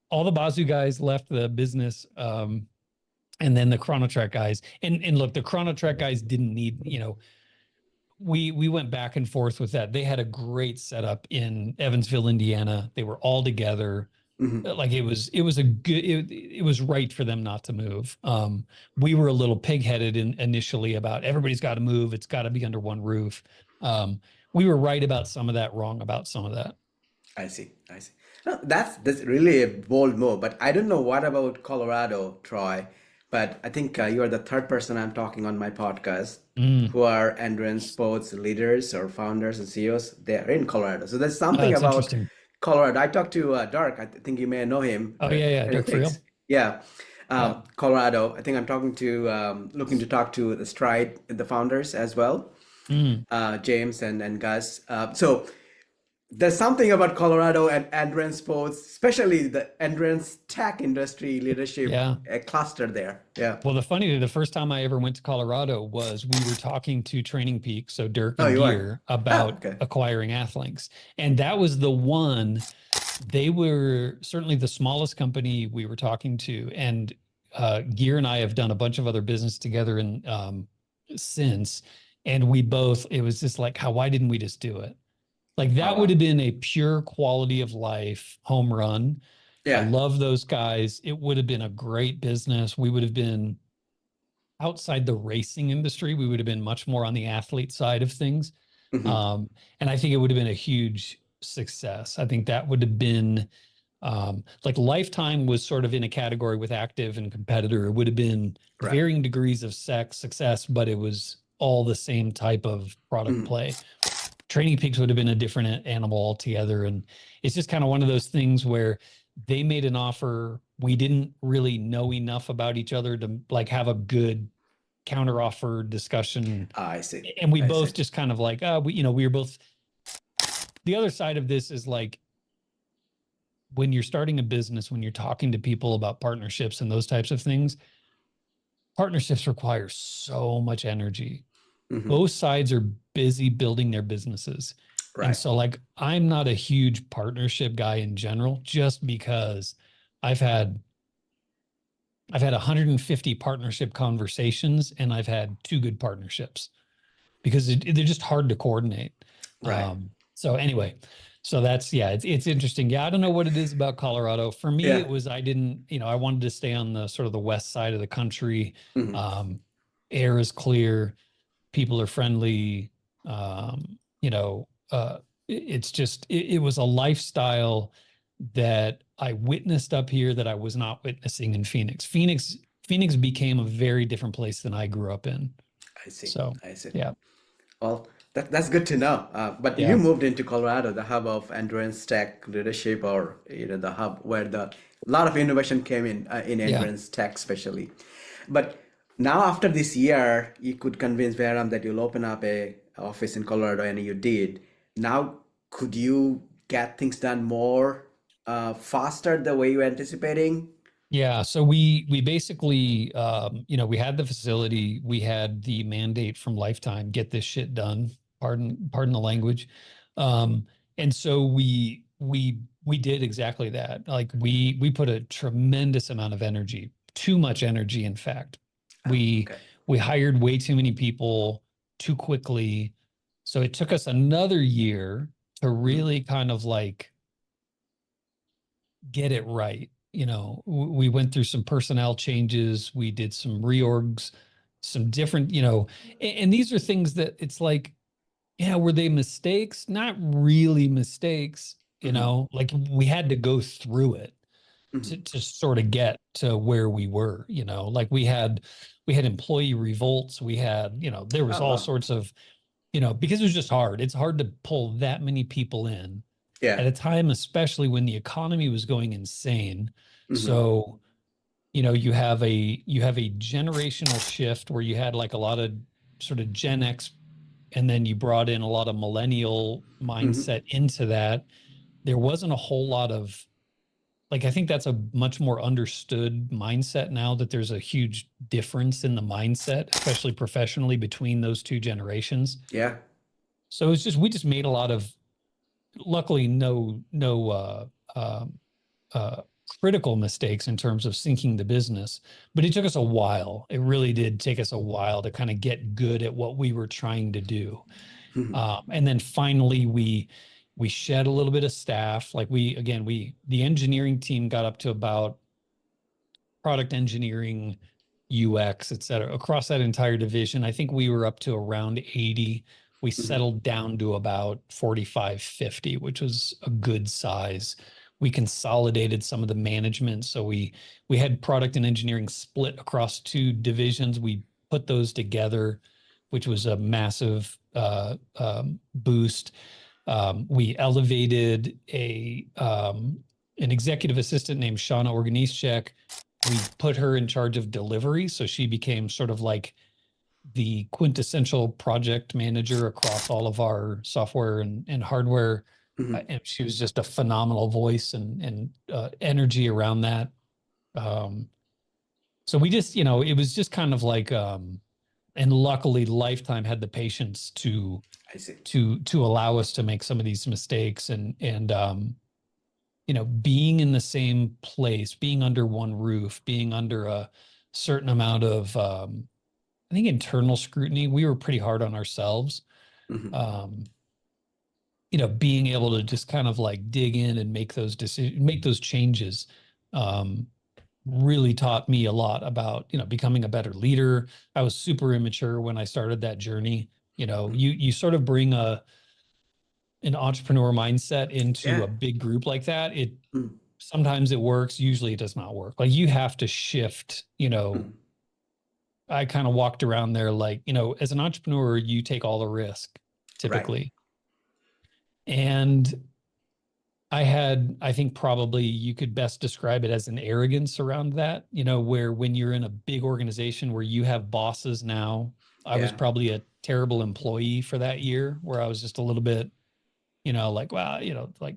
All the Bazoo guys left the business. And then the Chronotrack guys, and look, the Chronotrack guys didn't need, we went back and forth with that. They had a great setup in Evansville, Indiana. They were all together. Mhm. Like it was a good, it was right for them not to move. We were a little pig-headed initially about everybody's got to move. It's got to be under one roof. We were right about some of that, wrong about some of that. I see. I see. No, that's really a bold move, but I don't know what about Colorado, Troy. But I think you are the third person I'm talking on my podcast Mm. who are endurance sports leaders or founders and CEOs. They are in Colorado, so there's something It's about interesting. Colorado. I talked to Dark. I think you may know him. Oh yeah, yeah, Dirk Thanks. Friel. Yeah. Yeah. Colorado. I think I'm talking to looking to talk to the Stride, the founders as well, Mm. James and Gus. So there's something about Colorado and endurance sports, especially the endurance tech industry leadership Yeah. cluster there. Yeah. Well, the first time I ever went to Colorado was we were talking to Training Peak, so Dirk Oh, and you are. Gear, Ah, about okay. acquiring Athlinks. And that was the one they were certainly the smallest company we were talking to, and Gear and I have done a bunch of other business together and since, and we both, it was just like, why didn't we just do it? Like that would have been a pure quality of life home run. I Yeah. love those guys. It would have been a great business. We would have been outside the racing industry. We would have been much more on the athlete side of things. Mm-hmm. And I think it would have been a huge success. I think that would have been like Lifetime was sort of in a category with active and competitor. It would have been Right. varying degrees of success, but it was all the same type of product play. Training Peaks would have been a different animal altogether. And it's just kind of one of those things where they made an offer. We didn't really know enough about each other to like have a good counter offer discussion. I see. And we both just kind of like, we were both, the other side of this is like, when you're starting a business, when you're talking to people about partnerships and those types of things, partnerships require so much energy. Mm-hmm. Both sides are busy building their businesses. Right. And so like, I'm not a huge partnership guy in general, just because I've had 150 partnership conversations and I've had 2 good partnerships because they're just hard to coordinate. Right. So anyway, so that's, it's interesting. Yeah. I don't know what it is about Colorado. For me, it was, I wanted to stay on the sort of the west side of the country. Mm-hmm. Air is clear. People are friendly. It's just, it was a lifestyle that I witnessed up here that I was not witnessing in Phoenix. Phoenix became a very different place than I grew up in. I see. So, I see. Yeah. Well, that's good to know. But you moved into Colorado, the hub of endurance tech leadership, or the hub where a lot of innovation came in endurance tech, especially. But now after this year, you could convince Behram that you'll open up a office in Colorado, and you did. Now, could you get things done more faster the way you're anticipating? Yeah. So we basically, we had the facility, we had the mandate from Lifetime, get this shit done. Pardon the language. And so we did exactly that. Like we put a tremendous amount of energy, too much energy, in fact. We hired way too many people too quickly. So it took us another year to really kind of like get it right. We went through some personnel changes. We did some reorgs, some different, and these are things that it's like, were they mistakes? Not really mistakes, like we had to go through it to sort of get to where we were, like we had employee revolts. We had, there was all sorts of, because it was just hard. It's hard to pull that many people in at a time, especially when the economy was going insane. So, you have a generational shift where you had like a lot of sort of Gen X, and then you brought in a lot of millennial mindset into that. There wasn't a whole lot of, like, I think that's a much more understood mindset now, that there's a huge difference in the mindset, especially professionally, between those 2 generations. Yeah. So it's just, we just made a lot of, luckily no critical mistakes in terms of syncing the business, but it took us a while. It really did take us a while to kind of get good at what we were trying to do. And then finally we shed a little bit of staff. Like the engineering team got up to about product engineering, UX, et cetera, across that entire division. I think we were up to around 80. We settled down to about 45, 50, which was a good size. We consolidated some of the management. So we had product and engineering split across 2 divisions. We put those together, which was a massive boost. We elevated an executive assistant named Shauna Organischek. We put her in charge of delivery. So she became sort of like the quintessential project manager across all of our software and hardware. And she was just a phenomenal voice and energy around that. So we just, it was just kind of like, and luckily Lifetime had the patience to allow us to make some of these mistakes. And being in the same place, being under one roof, being under a certain amount of, I think, internal scrutiny. We were pretty hard on ourselves. Mm-hmm. Being able to just kind of like dig in and make those decisions, make those changes, really taught me a lot about, becoming a better leader. I was super immature when I started that journey. You sort of bring an entrepreneur mindset into Yeah. a big group like that. Mm-hmm. Sometimes it works, usually it does not work. Like you have to shift, I kind of walked around there like, as an entrepreneur, you take all the risk Right. typically. And I think probably you could best describe it as an arrogance around that, where when you're in a big organization where you have bosses now, I was Yeah. probably a terrible employee for that year where I was just a little bit, like, wow, like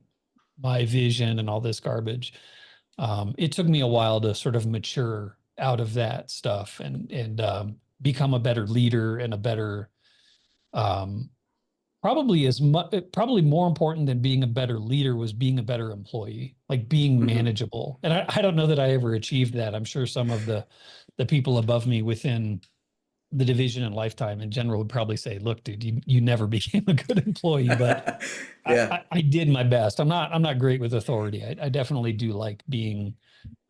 my vision and all this garbage. It took me a while to sort of mature out of that stuff and become a better leader and a better, um, probably more important than being a better leader was being a better employee, like being Mm-hmm. manageable. And I don't know that I ever achieved that. I'm sure some of the people above me within the division and Lifetime in general would probably say, look, dude, you never became a good employee, but Yeah. I did my best. I'm not great with authority. I definitely do like being,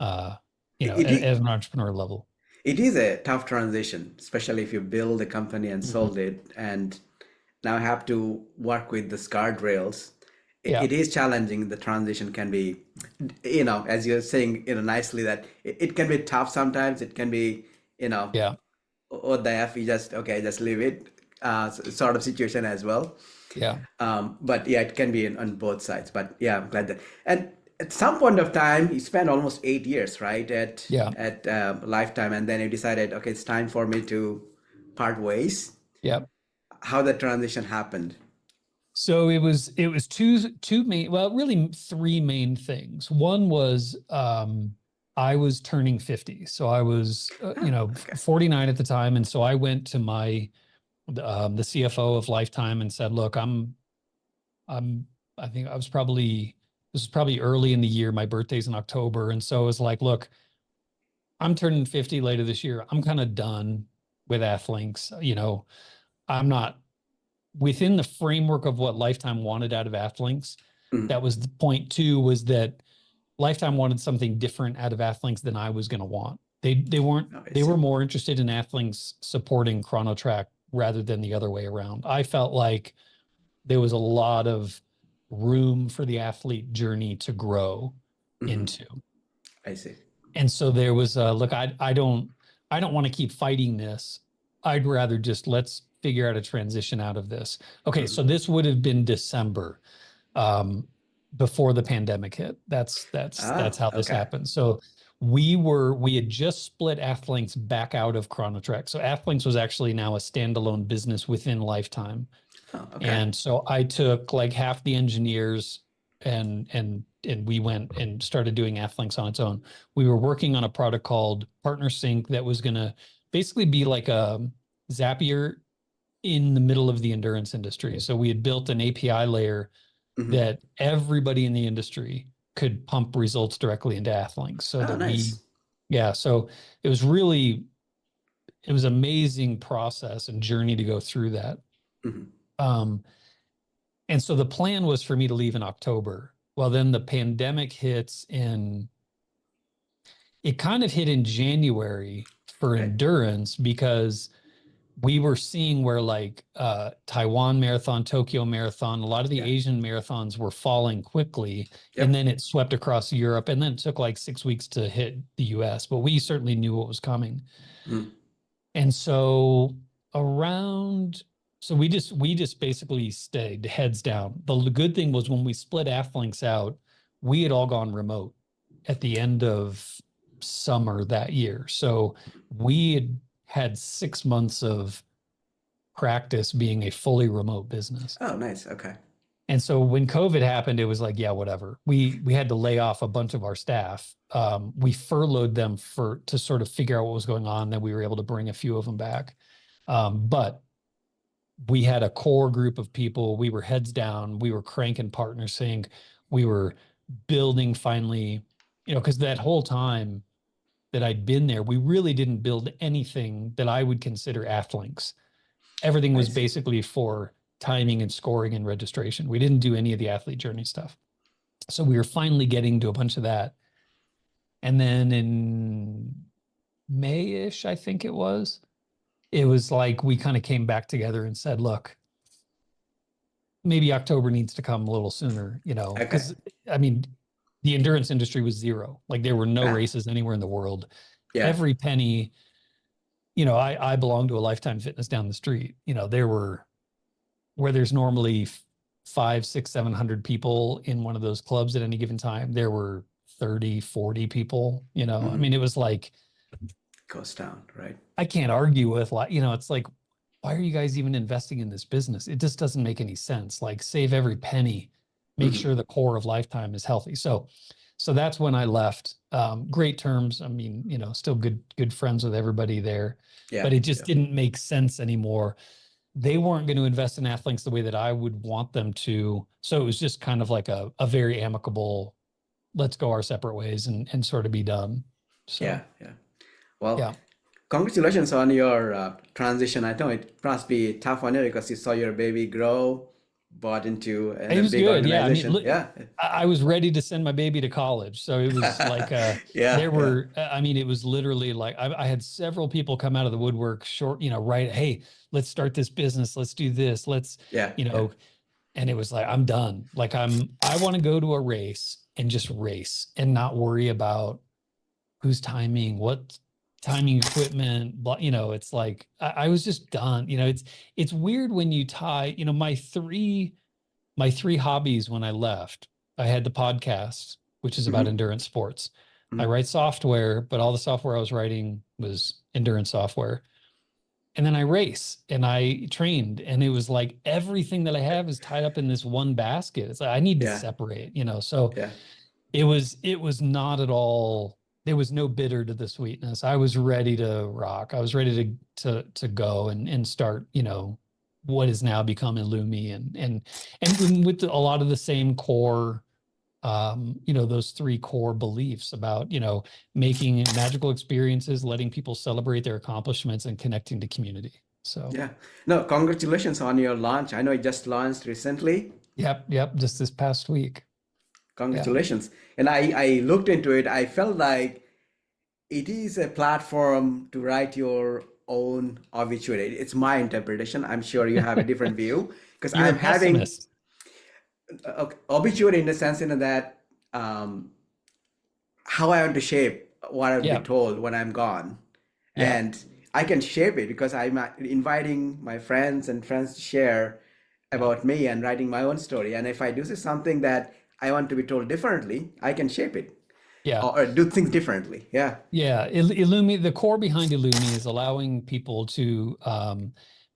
It, at an entrepreneur level. it is a tough transition, especially if you build a company and Mhm. sold it and now have to work with the guardrails. Yeah. It is challenging. The transition can be, as you're saying, nicely that it can be tough sometimes. It can be, Yeah. what the F, you just leave it, sort of situation as well. Yeah. But yeah, it can be on both sides. But yeah, I'm glad that. And at some point of time, you spent almost 8 years, right, Yeah. at Lifetime, and then you decided, okay, it's time for me to part ways. Yeah. How the transition happened? So it was two main, well, really three main things. One was I was turning 50. So I was Oh, okay. 49 at the time, and so I went to the CFO of Lifetime and said, "Look, I'm I think this was probably early in the year. My birthday's in October, and so it was like, look, I'm turning 50 later this year. I'm kind of done with Athlinks. I'm not within the framework of what Lifetime wanted out of Athlinks. Mm. That was the point two, was that Lifetime wanted something different out of Athlinks than I was going to want. They weren't, Oh, I they see. were more interested in Athlinks supporting ChronoTrack rather than the other way around. I felt like there was a lot of room for the athlete journey to grow Hmm. into. I see. And so there was look, I don't want to keep fighting this. I'd rather just let's figure out a transition out of this. Okay, Hmm. so this would have been December, um, before the pandemic hit. That's Ah, how this okay. happened. So we had just split Athlinks back out of ChronoTrack. So Athlinks was actually now a standalone business within Lifetime. Oh, okay. And so I took like half the engineers and we went and started doing Athlinks on its own. We were working on a product called Partner Sync that was going to basically be like a Zapier in the middle of the endurance industry. So we had built an API layer Hmm. that everybody in the industry could pump results directly into Athlinks so Oh, that nice. yeah, so it was amazing process and journey to go through that. Hmm. Um, And so the plan was for me to leave in October. Well, then the pandemic it kind of hit in January for Right. endurance because we were seeing where like Taiwan Marathon, Tokyo Marathon, a lot of the Yeah. Asian marathons were falling quickly. And Yep. then it swept across Europe. And then it took like 6 weeks to hit the US, but we certainly knew what was coming. Mm. And so around, so we just basically stayed heads down. The good thing was when we split Athlinks out, we had all gone remote at the end of summer that year. So we had 6 months of practice being a fully remote business. Oh, nice. Okay. And so when COVID happened, it was like, yeah, whatever. We had to lay off a bunch of our staff. We furloughed them to sort of figure out what was going on. Then we were able to bring a few of them back. But we had a core group of people. We were heads down. We were cranking Partner Sync. We were building finally, because that whole time that I'd been there, we really didn't build anything that I would consider Athlinks. Everything was basically for timing and scoring and registration. We didn't do any of the athlete journey stuff. So we were finally getting to a bunch of that. And then in May-ish, I think it was like we kind of came back together and said, look, maybe October needs to come a little sooner, because I mean, the endurance industry was zero. Like there were no races anywhere in the world. Every penny, I belong to a Lifetime Fitness down the street. There were, where there's normally 500, 600, 700 people in one of those clubs at any given time, there were 30, 40 people, I mean, it was like, goes down, right? I can't argue with, it's like, why are you guys even investing in this business? It just doesn't make any sense. Like save every penny, make sure the core of Lifetime is healthy. So that's when I left. Great terms. I mean, still good friends with everybody there, but it just didn't make sense anymore. They weren't going to invest in Athlinks the way that I would want them to. So it was just kind of like a very amicable, let's go our separate ways and sort of be done. So, Well, congratulations on your transition. I know it must be tough on you because you saw your baby grow, bought into a big organization. I was ready to send my baby to college. So it was like, I mean, it was literally like, I had several people come out of the woodwork right. Hey, let's start this business. Let's do this. Let's, and it was like, I'm done. Like I want to go to a race and just race and not worry about who's timing, what timing equipment, it's like, I was just done. It's weird when you tie, my three hobbies when I left. I had the podcast, which is about endurance sports. I write software, but all the software I was writing was endurance software. And then I race and I trained, and it was like everything that I have is tied up in this one basket. It's like, I need to separate, so it was not at all, there was no bitter to the sweetness. I was ready to rock. I was ready to go and start, what has now become iLoomi and with a lot of the same core, those three core beliefs about, making magical experiences, letting people celebrate their accomplishments and connecting to community. So no, congratulations on your launch. I know it just launched recently. Yep. Just this past week. Congratulations. And I looked into it. I felt like it is a platform to write your own obituary. It's my interpretation. I'm sure you have a different view because I'm having obituary in the sense that how I want to shape what I'll be told when I'm gone. And I can shape it because I'm inviting my friends to share about me and writing my own story. And if I do something that I want to be told differently, I can shape it. Or do things differently. iLoomi, the core behind iLoomi is allowing people to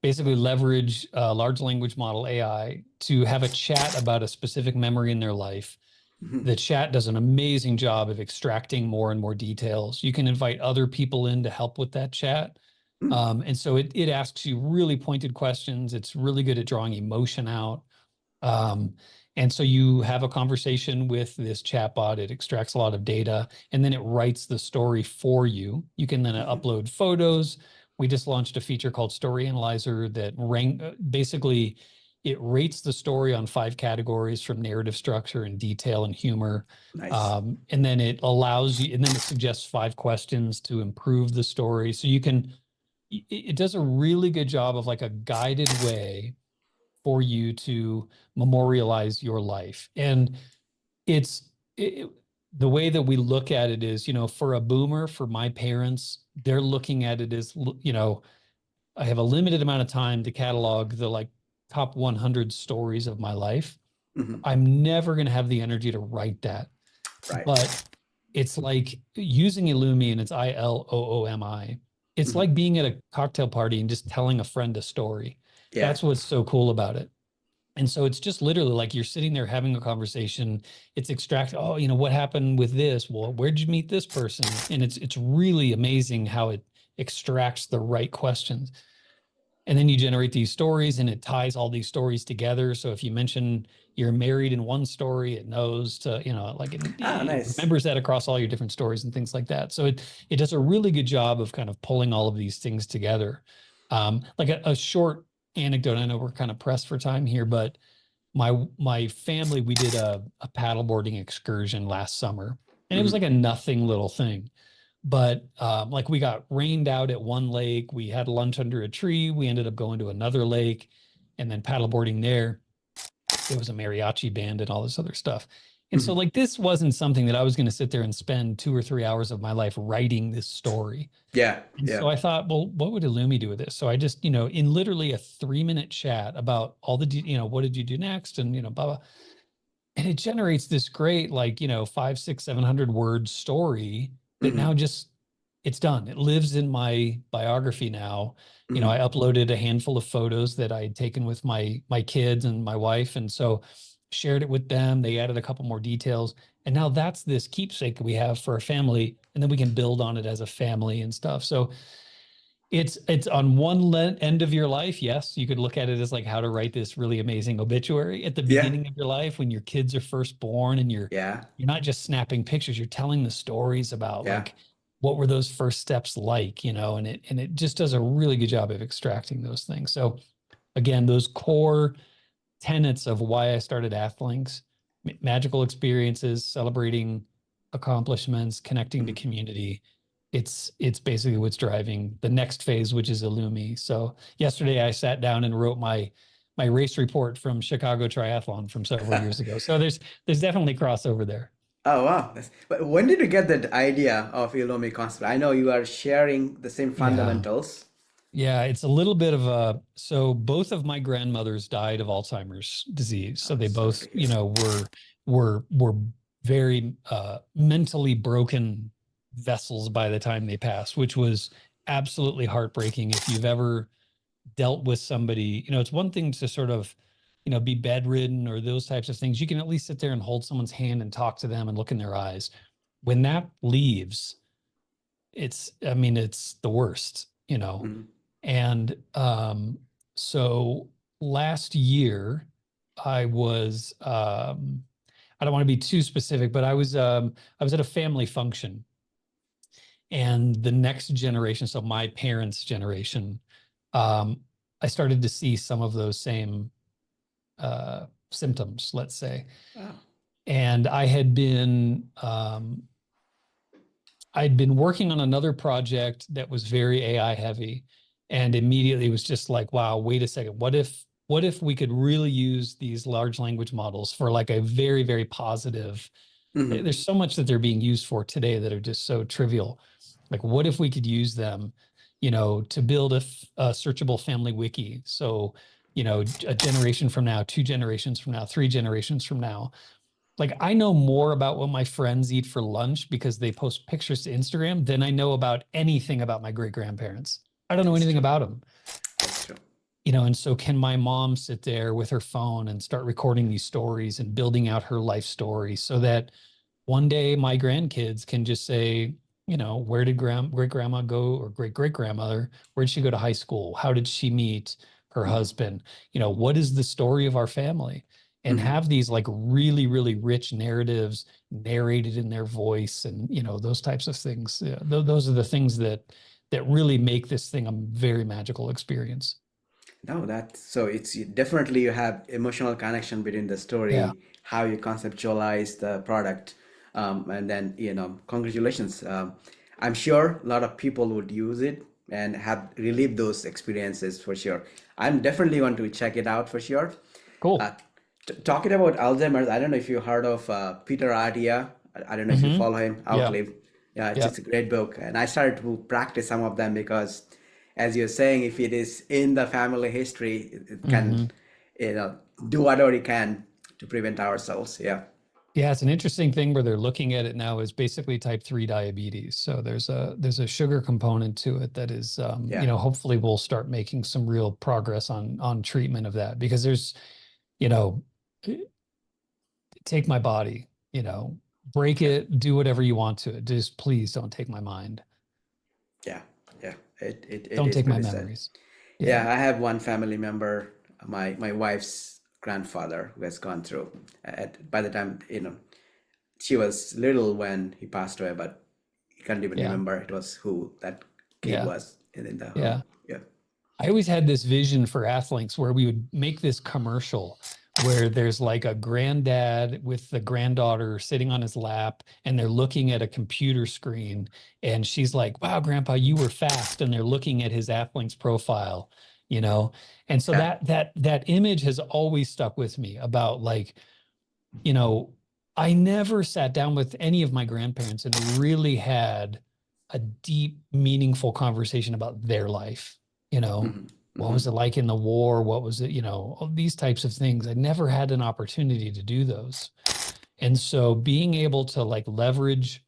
basically leverage large language model AI to have a chat about a specific memory in their life. The chat does an amazing job of extracting more and more details. You can invite other people in to help with that chat. And so it asks you really pointed questions. It's really good at drawing emotion out. And so you have a conversation with this chatbot, it extracts a lot of data, and then it writes the story for you. You can then upload photos. We just launched a feature called Story Analyzer that basically it rates the story on 5 categories from narrative structure and detail and humor. And then it allows you, and then it suggests 5 questions to improve the story. So it does a really good job of like a guided way for you to memorialize your life. And the way that we look at it is, for a boomer, for my parents, they're looking at it as, I have a limited amount of time to catalog the top 100 stories of my life. I'm never going to have the energy to write that. But it's like using iLoomi, and it's iLoomi. It's like being at a cocktail party and just telling a friend a story. That's what's so cool about it. And so it's just literally like you're sitting there having a conversation. It's extract, what happened with this? Well, where'd you meet this person? And it's really amazing how it extracts the right questions. And then you generate these stories and it ties all these stories together. So if you mention you're married in one story, it knows to, like Ah, it nice. remembers that across all your different stories and things like that. So it does a really good job of kind of pulling all of these things together. Like a short anecdote. I know we're kind of pressed for time here, but my family, we did a paddleboarding excursion last summer, and it was like a nothing little thing. But like we got rained out at one lake, we had lunch under a tree, we ended up going to another lake and then paddleboarding there. There was a mariachi band and all this other stuff. And so like this wasn't something that I was going to sit there and spend 2 or 3 hours of my life writing this story. Yeah, And yeah. so I thought, well, what would iLoomi do with this? So I just, in literally a 3-minute chat about all the, what did you do next? And, blah, blah. And it generates this great, like, 5, 6, 700 word story that now just, it's done. It lives in my biography now. I uploaded a handful of photos that I had taken with my kids and my wife. And so shared it with them. They added a couple more details. And now that's this keepsake we have for a family. And then we can build on it as a family and stuff. So it's on one end of your life. Yes, you could look at it as like how to write this really amazing obituary at the Yeah, beginning of your life when your kids are first born and you're yeah, not just snapping pictures, you're telling the stories about yeah. like what were those first steps like, and it just does a really good job of extracting those things. So again, those core tenets of why I started Athlinks, magical experiences, celebrating accomplishments, connecting to community. It's basically what's driving the next phase, which is iLoomi. So yesterday I sat down and wrote my race report from Chicago Triathlon from several years ago. So there's definitely crossover there. Oh wow. But when did you get that idea of iLoomi concept? I know you are sharing the same Yeah. fundamentals. Yeah, it's a little bit of so both of my grandmothers died of Alzheimer's disease. So Oh, they sorry both, to hear. were very mentally broken vessels by the time they passed, which was absolutely heartbreaking. If you've ever dealt with somebody, it's one thing to sort of, be bedridden or those types of things. You can at least sit there and hold someone's hand and talk to them and look in their eyes. When that leaves, it's the worst. Mhm. And so last year, I was I don't want to be too specific, but I was at a family function, and the next generation, so my parents' generation, um, I started to see some of those same symptoms, let's say. Oh. And I'd been working on another project that was very AI heavy, and immediately it was just like, wow, wait a second. What if we could really use these large language models for like a very, very positive, there's so much that they're being used for today that are just so trivial. Like, what if we could use them, to build a searchable family wiki? So, a generation from now, 2 generations from now, 3 generations from now, like I know more about what my friends eat for lunch because they post pictures to Instagram than I know about anything about my great grandparents. I don't know That's anything true. about them. That's true. And so can my mom sit there with her phone and start recording these stories and building out her life story so that one day my grandkids can just say, where did great grandma go, or great great grandmother? Where did she go to high school? How did she meet her husband? What is the story of our family? And have these like really, really rich narratives narrated in their voice, and those types of things. Yeah, those are the things that really make this thing a very magical experience. No, that so it's definitely you have emotional connection between the Yeah, story, how you conceptualize the product, and then congratulations. I'm sure a lot of people would use it and have relive those experiences for sure. I'm definitely want to check it out for sure. Uh, cool. Talking about Alzheimer's, I don't know if you heard of Peter Attia. I don't know if you Hmm. follow him, Yeah, Outlive. Yeah, it's yeah. just a great book. And I started to practice some of them because, as you're saying, if it is in the family history, it can, Hmm. you know, do whatever it can to prevent ourselves. Yeah. Yeah, it's an interesting thing where they're looking at it now as basically type 3 diabetes. So there's a sugar component to it that is Yeah. hopefully we'll start making some real progress on treatment of that, because there's, you know, take my body, break Yeah. it, do whatever you want to it. Just please don't take my mind. Yeah. Yeah. It Don't is take my pretty sad. memories. Yeah, Yeah. I have one family member, my wife's grandfather, who has gone through. By the time, she was little when he passed away, but he can't even Yeah. remember it was who that kid Yeah. was in the home. Yeah. Yeah. I always had this vision for Athlinks where we would make this commercial where there's like a granddad with the granddaughter sitting on his lap and they're looking at a computer screen and she's like, "Wow, grandpa, you were fast." And they're looking at his Athlinks profile, you know? And so Yeah. that image has always stuck with me about like, you know, I never sat down with any of my grandparents and really had a deep, meaningful conversation about their life. You know, Hmm. what Hmm. was it like in the war? What was it, all these types of things. I never had an opportunity to do those. And so being able to like leverage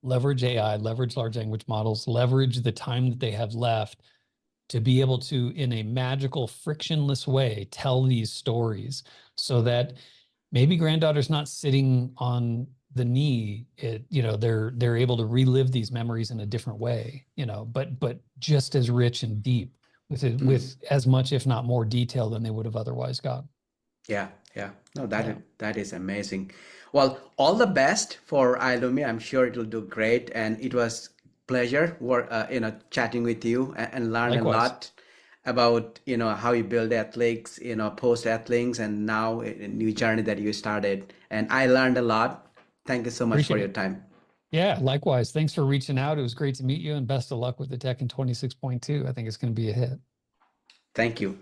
AI, leverage large language models, leverage the time that they have left to be able to, in a magical, frictionless way, tell these stories so that maybe granddaughter's not sitting on the knee. They're able to relive these memories in a different way, but just as rich and deep Hmm. with as much, if not more detail than they would have otherwise got. Yeah, yeah. No, Yeah. that is amazing. Well, all the best for iLoomi. I'm sure it will do great, and it was pleasure chatting with you and learn a Likewise. lot about how you build Athlinks, post Athlinks, and now a new journey that you started. And I learned a lot. Thank you so much for Appreciate your it. time. Yeah, likewise. Thanks for reaching out. It was great to meet you and best of luck with the tech in 26.2. I think it's going to be a hit. Thank you.